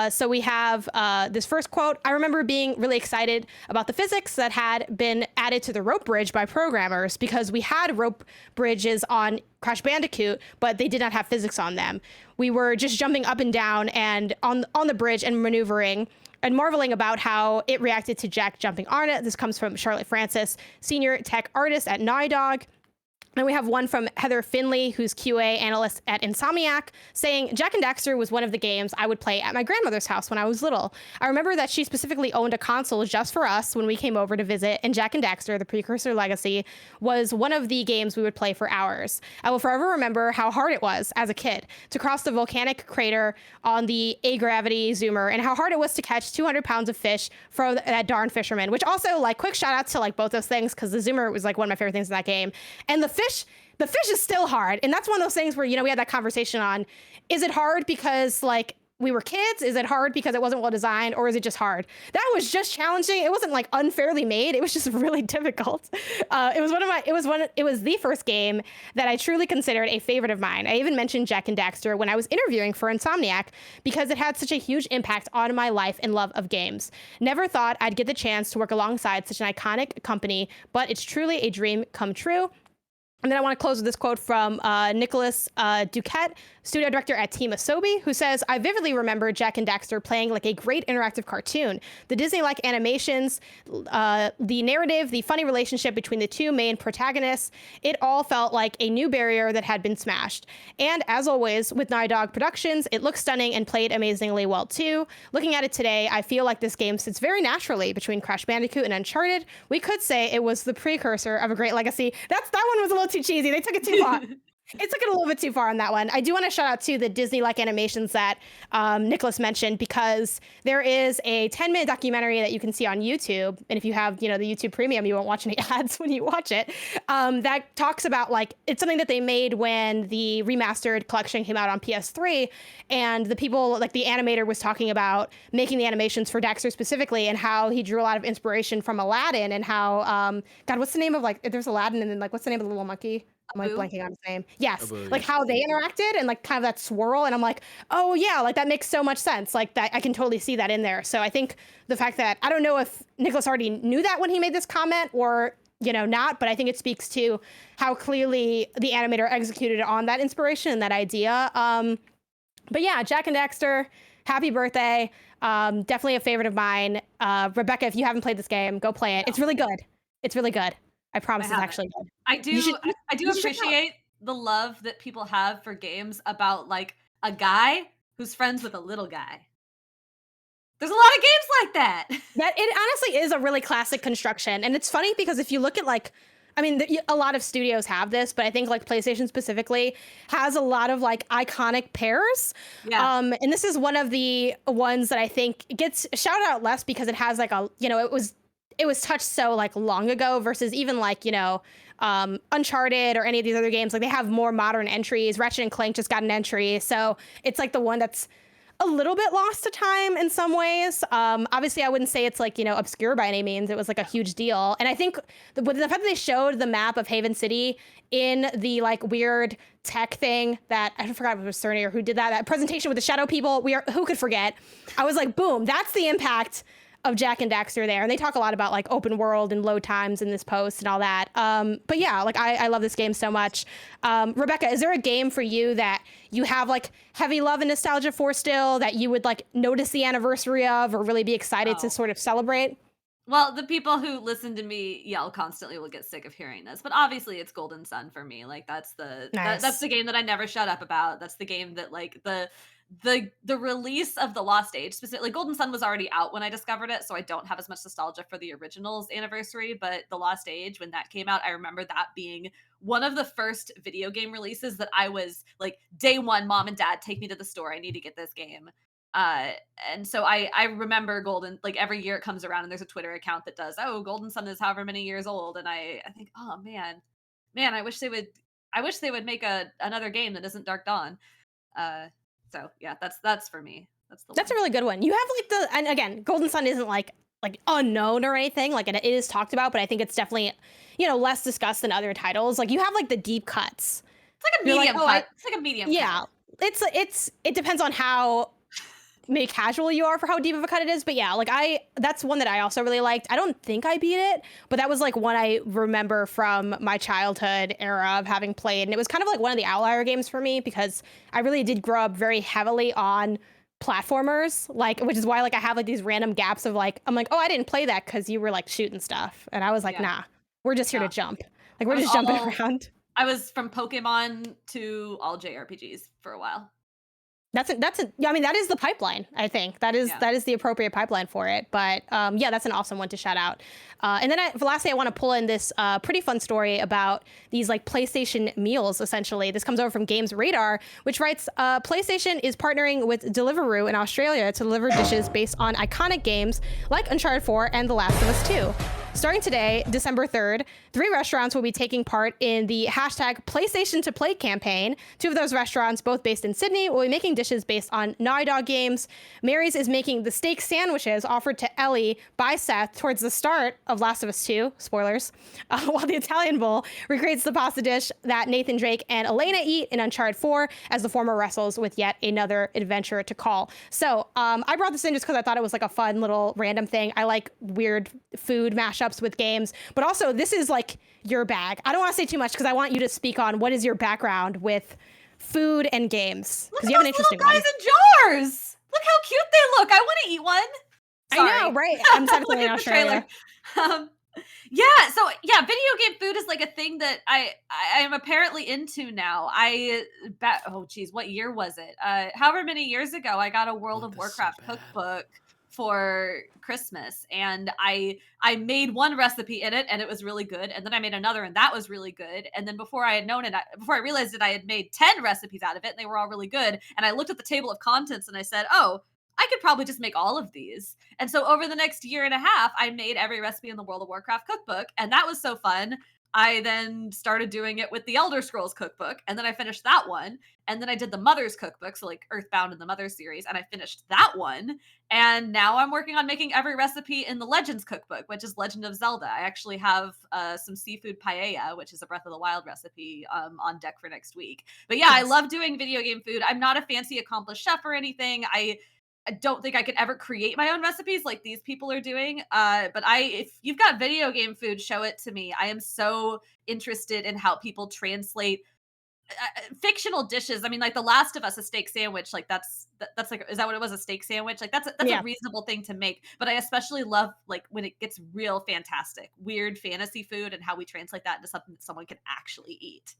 So we have this first quote. I remember being really excited about the physics that had been added to the rope bridge by programmers, because we had rope bridges on Crash Bandicoot, but they did not have physics on them. We were just jumping up and down and on the bridge and maneuvering and marveling about how it reacted to Jak jumping on it. This comes from Charlotte Francis, senior tech artist at Naughty Dog. And we have one from Heather Finley, who's QA analyst at Insomniac, saying, Jak and Daxter was one of the games I would play at my grandmother's house when I was little. I remember that she specifically owned a console just for us when we came over to visit, and Jak and Daxter, the Precursor Legacy, was one of the games we would play for hours. I will forever remember how hard it was as a kid to cross the volcanic crater on the A-Gravity Zoomer, and how hard it was to catch 200 pounds of fish for that darn fisherman, which also, like, quick shout out to, like, both those things, because the Zoomer was, like, one of my favorite things in that game. And the fish is still hard. And that's one of those things where, we had that conversation on, is it hard because, like, we were kids? Is it hard because it wasn't well designed, or is it just hard? That was just challenging. It wasn't like unfairly made. It was just really difficult. It was the first game that I truly considered a favorite of mine. I even mentioned Jak and Daxter when I was interviewing for Insomniac, because it had such a huge impact on my life and love of games. Never thought I'd get the chance to work alongside such an iconic company, but it's truly a dream come true. And then I want to close with this quote from Nicholas Duquette, studio director at Team Asobi, who says, I vividly remember Jak and Daxter playing like a great interactive cartoon. The Disney-like animations, the narrative, the funny relationship between the two main protagonists, it all felt like a new barrier that had been smashed. And as always, with Naughty Dog Productions, it looks stunning and played amazingly well too. Looking at it today, I feel like this game sits very naturally between Crash Bandicoot and Uncharted. We could say it was the precursor of a great legacy. That one was a little too cheesy. They took it too far. It took it a little bit too far on that one. I do want to shout out to the Disney-like animations that Nicholas mentioned, because there is a 10-minute documentary that you can see on YouTube. And if you have, the YouTube Premium, you won't watch any ads when you watch it. That talks about, like, it's something that they made when the remastered collection came out on PS3. And the people, like the animator, was talking about making the animations for Daxter specifically, and how he drew a lot of inspiration from Aladdin, and how, God, what's the name of, like, there's Aladdin, and then, like, what's the name of the little monkey? I'm like blanking on his name. Yes. Like how they interacted and like kind of that swirl. And I'm like, oh yeah, like that makes so much sense. Like that, I can totally see that in there. So I think the fact that, I don't know if Nicholas already knew that when he made this comment or, not, but I think it speaks to how clearly the animator executed on that inspiration and that idea. But yeah, Jak and Daxter, happy birthday. Definitely a favorite of mine. Rebekah, if you haven't played this game, go play it. It's really good. It's really good. I promise it's actually good. I do appreciate the love that people have for games about like a guy who's friends with a little guy. There's a lot of games like that. That it honestly is a really classic construction. And it's funny because if you look at like, I mean, a lot of studios have this, but I think like PlayStation specifically has a lot of like iconic pairs. Yeah. And this is one of the ones that I think gets shouted out less because it has like a, you know, it was touched so like long ago versus even like, you know, Uncharted or any of these other games. Like they have more modern entries. Ratchet and Clank just got an entry. So it's like the one that's a little bit lost to time in some ways. Obviously, I wouldn't say it's like, you know, obscure by any means. It was like a huge deal. And I think with the fact that they showed the map of Haven City in the like weird tech thing that I forgot if it was Cerny or who did that presentation with the shadow people. Who could forget? I was like, boom, that's the impact of Jack and Daxter there. And they talk a lot about like open world and load times in this post and all that. But yeah, like I love this game so much. Rebekah, is there a game for you that you have like heavy love and nostalgia for still that you would like notice the anniversary of or really be excited to sort of celebrate? Well, the people who listen to me yell constantly will get sick of hearing this, but obviously it's Golden Sun for me. Like that's that's the game that I never shut up about. That's the game that like the release of the Lost Age, specifically Golden Sun was already out when I discovered it, so I don't have as much nostalgia for the original's anniversary, but the Lost Age, when that came out, I remember that being one of the first video game releases that I was like, day one, mom and dad, take me to the store. I need to get this game. And so I remember Golden, like every year it comes around and there's a Twitter account that does, oh, Golden Sun is however many years old. And I think, oh man, I wish they would make another game that isn't Dark Dawn. So yeah, that's for me. That's a really good one. You have like and again, Golden Sun isn't like unknown or anything. Like it is talked about, but I think it's definitely, you know, less discussed than other titles. Like you have like the deep cuts. It's like a medium cut. It's like a medium cut. It depends on how maybe casual you are for how deep of a cut it is. But yeah, like that's one that I also really liked. I don't think I beat it, but that was like one I remember from my childhood era of having played. And it was kind of like one of the outlier games for me because I really did grow up very heavily on platformers, like, which is why like I have like these random gaps of like, I'm like, oh, I didn't play that because you were like shooting stuff. And I was like, nah, we're just here to jump. Like we're just jumping around. I was from Pokemon to all JRPGs for a while. I mean, that is the pipeline. I think that is the appropriate pipeline for it. But yeah, that's an awesome one to shout out. And then lastly, I want to pull in this pretty fun story about these like PlayStation meals. Essentially, this comes over from Games Radar, which writes PlayStation is partnering with Deliveroo in Australia to deliver dishes based on iconic games like Uncharted 4 and The Last of Us 2. Starting today, December 3rd, 3 restaurants will be taking part in the hashtag PlayStation to Play campaign. 2 of those restaurants, both based in Sydney, will be making dishes based on Naughty Dog games. Mary's is making the steak sandwiches offered to Ellie by Seth towards the start of Last of Us 2, spoilers, while the Italian Bowl recreates the pasta dish that Nathan Drake and Elena eat in Uncharted 4 as the former wrestles with yet another adventure to call. So I brought this in just because I thought it was like a fun little random thing. I like weird food mashups with games, but also this is like your bag. I don't want to say too much because I want you to speak on what is your background with food and games, because you have an interesting guys in jars. Look how cute they look. I want to eat one. Sorry. I know, right? I'm definitely in Australia. Yeah, so yeah, video game food is like a thing that I am apparently into now. Oh geez, what year was it? However many years ago, I got a World of Warcraft cookbook for Christmas, and I made one recipe in it and it was really good, and then I made another and that was really good, and then before I realized it, I had made 10 recipes out of it and they were all really good, and I looked at the table of contents and I said, oh, I could probably just make all of these. And so over the next year and a half, I made every recipe in the World of Warcraft cookbook, and that was so fun. I then started doing it with the Elder Scrolls cookbook, and then I finished that one. And then I did the Mother's cookbook, so like Earthbound and the Mother series, and I finished that one. And now I'm working on making every recipe in the Legends cookbook, which is Legend of Zelda. I actually have some seafood paella, which is a Breath of the Wild recipe, on deck for next week. But yeah, yes. I love doing video game food. I'm not a fancy accomplished chef or anything. I don't think I could ever create my own recipes like these people are doing. But if you've got video game food, show it to me. I am so interested in how people translate fictional dishes. I mean, like The Last of Us, a steak sandwich, like that's like, is that what it was? A steak sandwich? Like that's a reasonable thing to make. But I especially love like when it gets real fantastic, weird fantasy food, and how we translate that into something that someone can actually eat.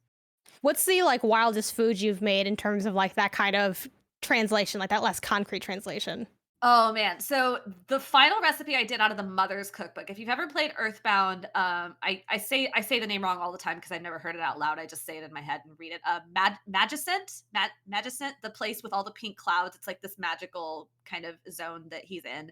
What's the like wildest food you've made in terms of like that kind of translation, like that less concrete translation? Oh man. So the final recipe I did out of the mother's cookbook. If you've ever played Earthbound, I say the name wrong all the time because I've never heard it out loud. I just say it in my head and read it. Magicent, the place with all the pink clouds. It's like this magical kind of zone that he's in.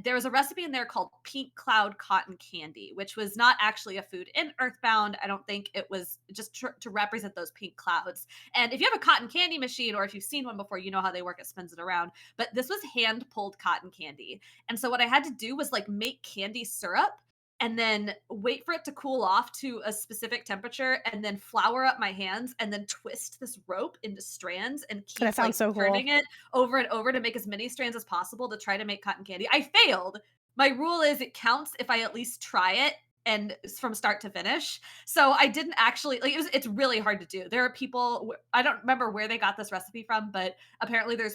There was a recipe in there called pink cloud cotton candy, which was not actually a food in Earthbound. I don't think it was just to represent those pink clouds. And if you have a cotton candy machine, or if you've seen one before, you know how they work. It spins it around. But this was hand pulled cotton candy. And so what I had to do was like make candy syrup and then wait for it to cool off to a specific temperature and then flour up my hands and then twist this rope into strands and keep That sounds like so cool. turning it over and over to make as many strands as possible to try to make cotton candy. I failed. My rule is it counts if I at least try it and from start to finish. So I didn't actually like it's really hard to do. There are people, I don't remember where they got this recipe from, but apparently there's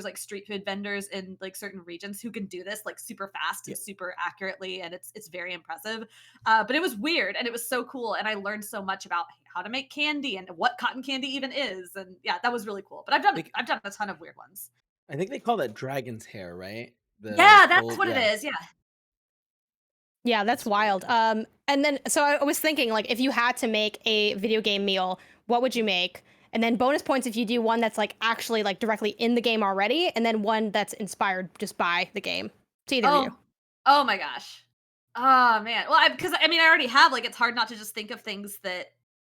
like street food vendors in like certain regions who can do this like super fast and super accurately, and it's very impressive. But it was weird and it was so cool, and I learned so much about how to make candy and what cotton candy even is, and yeah, that was really cool. But I've done a ton of weird ones. I think they call that dragon's hair, right? Yeah, that's what it is. Yeah. Yeah, that's wild. And then, so I was thinking, like, if you had to make a video game meal, what would you make? And then bonus points if you do one that's like actually like directly in the game already, and then one that's inspired just by the game. To either of you. Oh my gosh. Oh man. Well, because I mean, I already have, like, it's hard not to just think of things that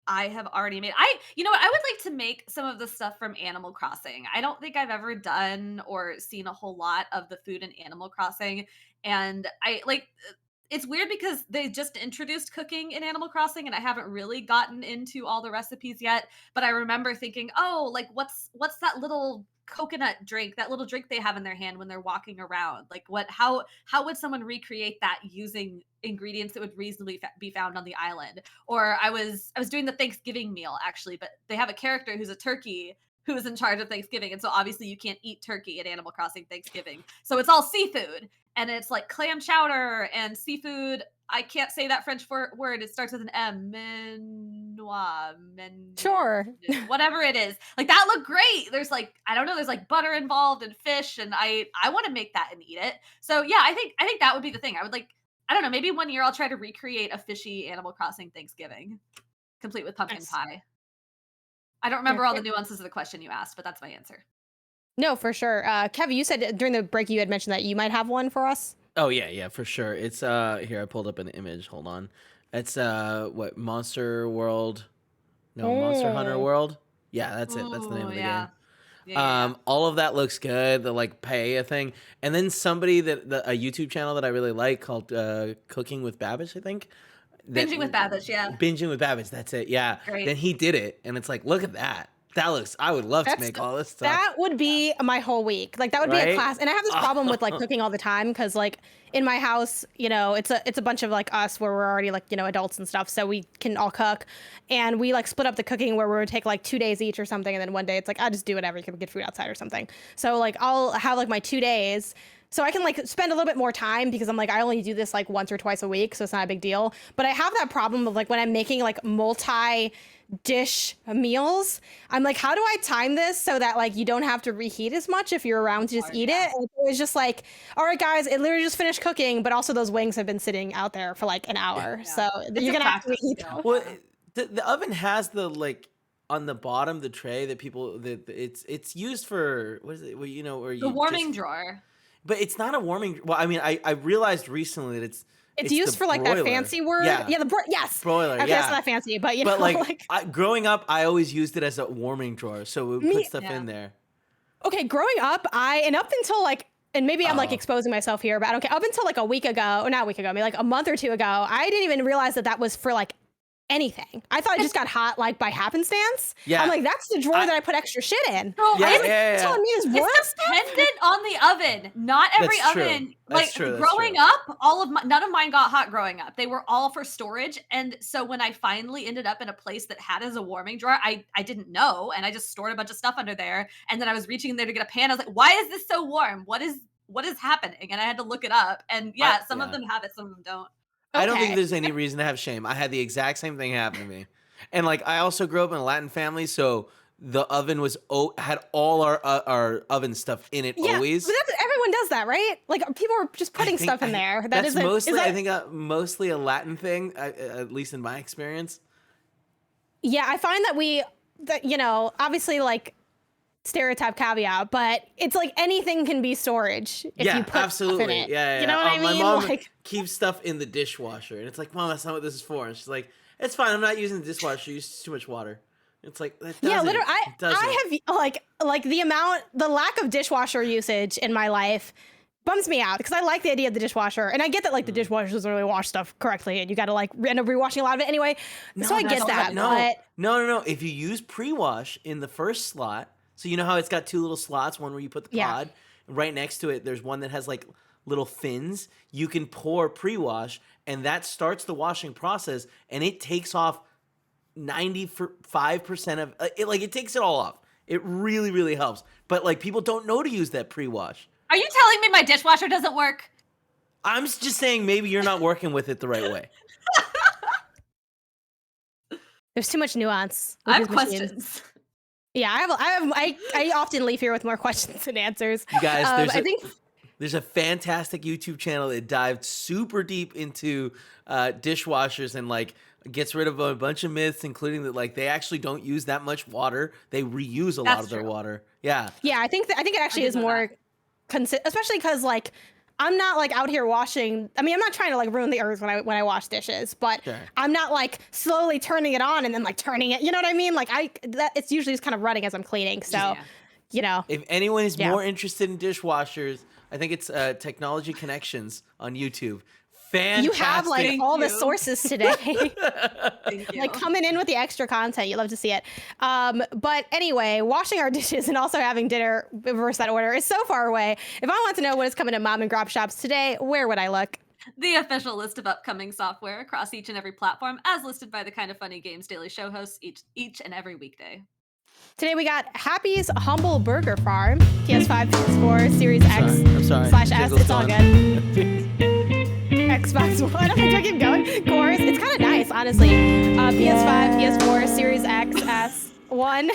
I have already made. You know what? I would like to make some of the stuff from Animal Crossing. I don't think I've ever done or seen a whole lot of the food in Animal Crossing. And I like, it's weird because they just introduced cooking in Animal Crossing and I haven't really gotten into all the recipes yet, but I remember thinking, "Oh, like what's that little coconut drink, that little drink they have in their hand when they're walking around? Like how would someone recreate that using ingredients that would reasonably be found on the island?" Or I was doing the Thanksgiving meal actually, but they have a character who's a turkey who is in charge of Thanksgiving, and so obviously you can't eat turkey at Animal Crossing Thanksgiving. So it's all seafood, and it's like clam chowder and seafood. I can't say that French word. It starts with an M. Sure. Whatever it is. Like that looked great. There's like, I don't know, there's like butter involved and fish, and I want to make that and eat it. So yeah, I think that would be the thing. I would like, I don't know, maybe one year I'll try to recreate a fishy Animal Crossing Thanksgiving, complete with pumpkin pie. I don't remember all the nuances of the question you asked, but that's my answer. No, for sure. Kevin, you said during the break you had mentioned that you might have one for us. Oh yeah, for sure. It's here, I pulled up an image. Hold on. It's what, Monster World? No, Monster Hunter World. Yeah, that's it. That's the name of the game. Yeah. All of that looks good. The like paella thing, and then somebody a YouTube channel that I really like called Cooking with Babbage, I think. Binging with Babbage, yeah. Binging with Babbage, that's it. Yeah. Great. Then he did it, and it's like, look at that. That looks. I would love to make all this stuff. That would be my whole week. Like that would be a class. And I have this problem with like cooking all the time because like in my house, you know, it's a bunch of like us where we're already like, you know, adults and stuff, so we can all cook, and we like split up the cooking where we would take like 2 days each or something, and then one day it's like I just do whatever, you can get food outside or something. So like I'll have like my 2 days. So I can like spend a little bit more time because I'm like, I only do this like once or twice a week, so it's not a big deal. But I have that problem of like when I'm making like multi-dish meals, I'm like, how do I time this so that like you don't have to reheat as much if you're around to just eat it? And it's just like, all right, guys, it literally just finished cooking, but also those wings have been sitting out there for like an hour. Yeah. So you're gonna have to reheat them. Well, the oven has the like on the bottom, the tray that people it's used for, what is it? Well, you know, where the warming drawer. But it's not a warming. Well, I mean, I realized recently that it's used for like broiler. that fancy word. Yeah, yes. Broiler. Okay, yeah. it's not that fancy, but you know, like growing up, I always used it as a warming drawer, so we would put stuff in there. Okay, growing up, up until like, and maybe I'm like exposing myself here, but okay, up until like a week ago, or not a week ago, maybe like a month or two ago, I didn't even realize that was for like anything. I thought it just got hot like by happenstance. Yeah. I'm like, that's the drawer that I put extra shit in. Telling me it's dependent on the oven. Not every oven. Like growing up, none of mine got hot growing up. They were all for storage. And so when I finally ended up in a place that had as a warming drawer, I didn't know, and I just stored a bunch of stuff under there. And then I was reaching in there to get a pan. I was like, why is this so warm? What is happening? And I had to look it up. And some of them have it, some of them don't. I don't think there's any reason to have shame. I had the exact same thing happen to me. And like I also grew up in a Latin family, so the oven had all our oven stuff in it always. But everyone does that, right? Like people are just putting stuff in there. That's mostly, I think, mostly a Latin thing, at least in my experience. Yeah, I find that you know, obviously like stereotype caveat, but it's like anything can be storage if you put absolutely. stuff in it. Yeah. You know what I mean? My mom like keeps stuff in the dishwasher, and it's like, Mom, that's not what this is for. And she's like, it's fine. I'm not using the dishwasher. You use too much water. It's like, literally, I have like the lack of dishwasher usage in my life bums me out because I like the idea of the dishwasher, and I get that like the dishwasher doesn't really wash stuff correctly, and you got to like end up rewashing a lot of it anyway. So I get that. No. If you use pre-wash in the first slot, so you know how it's got two little slots, one where you put the pod, and right next to it, there's one that has like little fins. You can pour pre-wash, and that starts the washing process, and it takes off 95% of it. Like it takes it all off. It really, really helps. But like people don't know to use that pre-wash. Are you telling me my dishwasher doesn't work? I'm just saying maybe you're not working with it the right way. There's too much nuance. I have questions. Yeah, I often leave here with more questions than answers. You guys, there's a fantastic YouTube channel that dived super deep into dishwashers and like gets rid of a bunch of myths, including that like they actually don't use that much water. They reuse a lot of their water. Yeah. Yeah, I think it actually is more, especially because like I'm not like out here washing. I mean, I'm not trying to like ruin the earth when I wash dishes, but I'm not like slowly turning it on and then like turning it. You know what I mean? Like it's usually just kind of running as I'm cleaning. So, you know, if anyone is more interested in dishwashers, I think it's Technology Connections on YouTube. Fantastic. You have like all the sources today. Like coming in with the extra content. You love to see it. But anyway, washing our dishes and also having dinner, reverse that order, is so far away. If I want to know what is coming to mom and grab shops today, where would I look? The official list of upcoming software across each and every platform, as listed by the KindaFunny Games Daily Show hosts each and every weekday. Today we got Happy's Humble Burger Farm, PS5, PS4, Series X /S. It's all good. Xbox One. Do I keep going? Course. It's kind of nice, honestly. PS5, PS4, Series X, S1,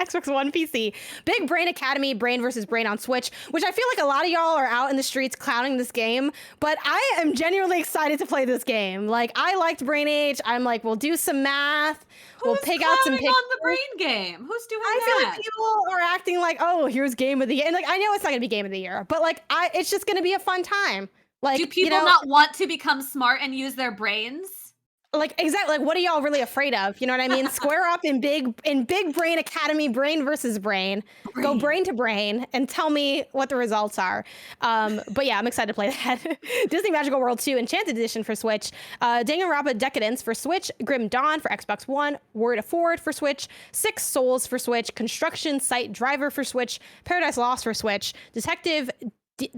Xbox One, PC. Big Brain Academy, Brain versus Brain on Switch, which I feel like a lot of y'all are out in the streets clowning this game, but I am genuinely excited to play this game. Like, I liked Brain Age. I'm like, we'll do some math. We'll pick out some pictures. On the Brain game? Who's doing that? I feel like people are acting like, oh, here's Game of the Year. And like, I know it's not gonna be Game of the Year, but like, it's just gonna be a fun time. Like, do people not want to become smart and use their brains? Like, exactly. Like, what are y'all really afraid of? You know what I mean? Square up in Big Brain Academy, Brain versus Brain. Go brain to brain and tell me what the results are. But yeah, I'm excited to play that. Disney Magical World 2 Enchanted Edition for Switch. Danganronpa Decadence for Switch. Grim Dawn for Xbox One. Word of Forward for Switch. Six Souls for Switch. Construction Site Driver for Switch. Paradise Lost for Switch. Detective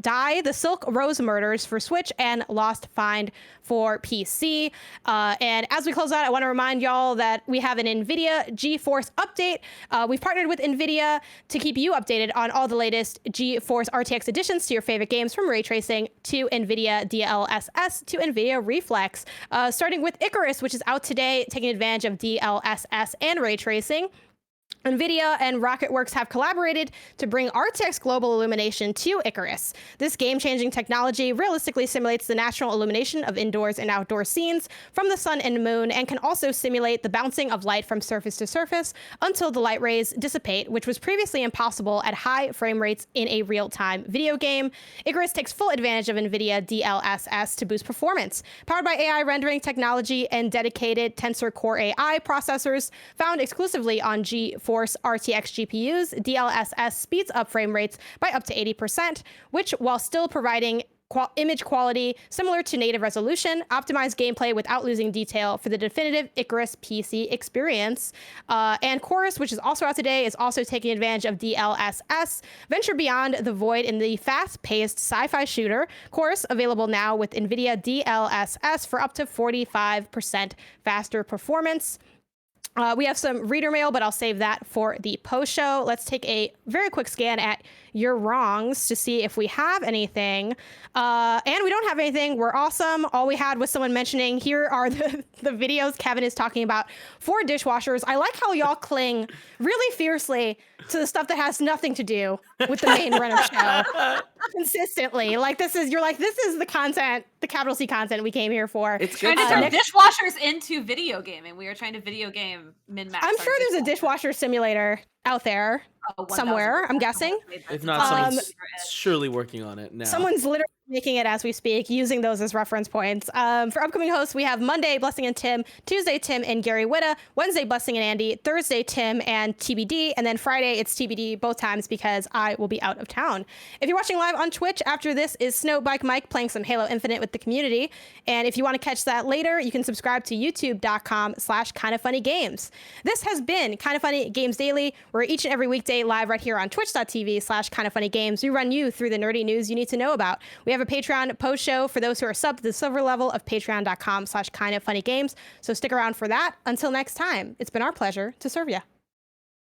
Die, The Silk Rose Murders for Switch, and Lost Find for PC. And as we close out, I want to remind y'all that we have an NVIDIA GeForce update. We've partnered with NVIDIA to keep you updated on all the latest GeForce RTX additions to your favorite games, from ray tracing to NVIDIA DLSS to NVIDIA Reflex. Starting with Icarus, which is out today, taking advantage of DLSS and ray tracing. NVIDIA and RocketWorks have collaborated to bring RTX global illumination to Icarus. This game-changing technology realistically simulates the natural illumination of indoors and outdoor scenes from the sun and moon, and can also simulate the bouncing of light from surface to surface until the light rays dissipate, which was previously impossible at high frame rates in a real-time video game. Icarus takes full advantage of NVIDIA DLSS to boost performance. Powered by AI rendering technology and dedicated Tensor Core AI processors found exclusively on GeForce RTX GPUs, DLSS speeds up frame rates by up to 80%, which, while still providing image quality similar to native resolution, optimized gameplay without losing detail for the definitive Icarus PC experience. And Chorus, which is also out today, is also taking advantage of DLSS. Venture beyond the void in the fast-paced sci-fi shooter. Chorus available now with NVIDIA DLSS for up to 45% faster performance. We have some reader mail, but I'll save that for the post show. Let's take a very quick scan at your wrongs to see if we have anything. And we don't have anything. We're awesome. All we had was someone mentioning, here are the videos Kevin is talking about for dishwashers. I like how y'all cling really fiercely to the stuff that has nothing to do with the main run of show consistently. Like this is the content, the capital C content we came here for. It's Trying good to turn stuff. dishwashers into video gaming. We are trying to video game min-max. I'm our sure there's a dishwasher simulator out there Oh, 1000%. somewhere, I'm guessing. If not, someone's Um, surely working on it now. Someone's literally making it as we speak, using those as reference points. For upcoming hosts, we have Monday, Blessing and Tim, Tuesday, Tim and Gary Whitta, Wednesday, Blessing and Andy, Thursday, Tim and TBD, and then Friday, it's TBD both times because I will be out of town. If you're watching live on Twitch, after this is Snowbike Mike playing some Halo Infinite with the community. And if you want to catch that later, you can subscribe to youtube.com/KindaFunnyGames. This has been Kinda Funny Games Daily. We're each and every weekday live right here on twitch.tv/KindaFunnyGames. We run you through the nerdy news you need to know about. We have a Patreon post show for those who are sub to the silver level of patreon.com/KindaFunnyGames. So stick around for that. Until next time, it's been our pleasure to serve you.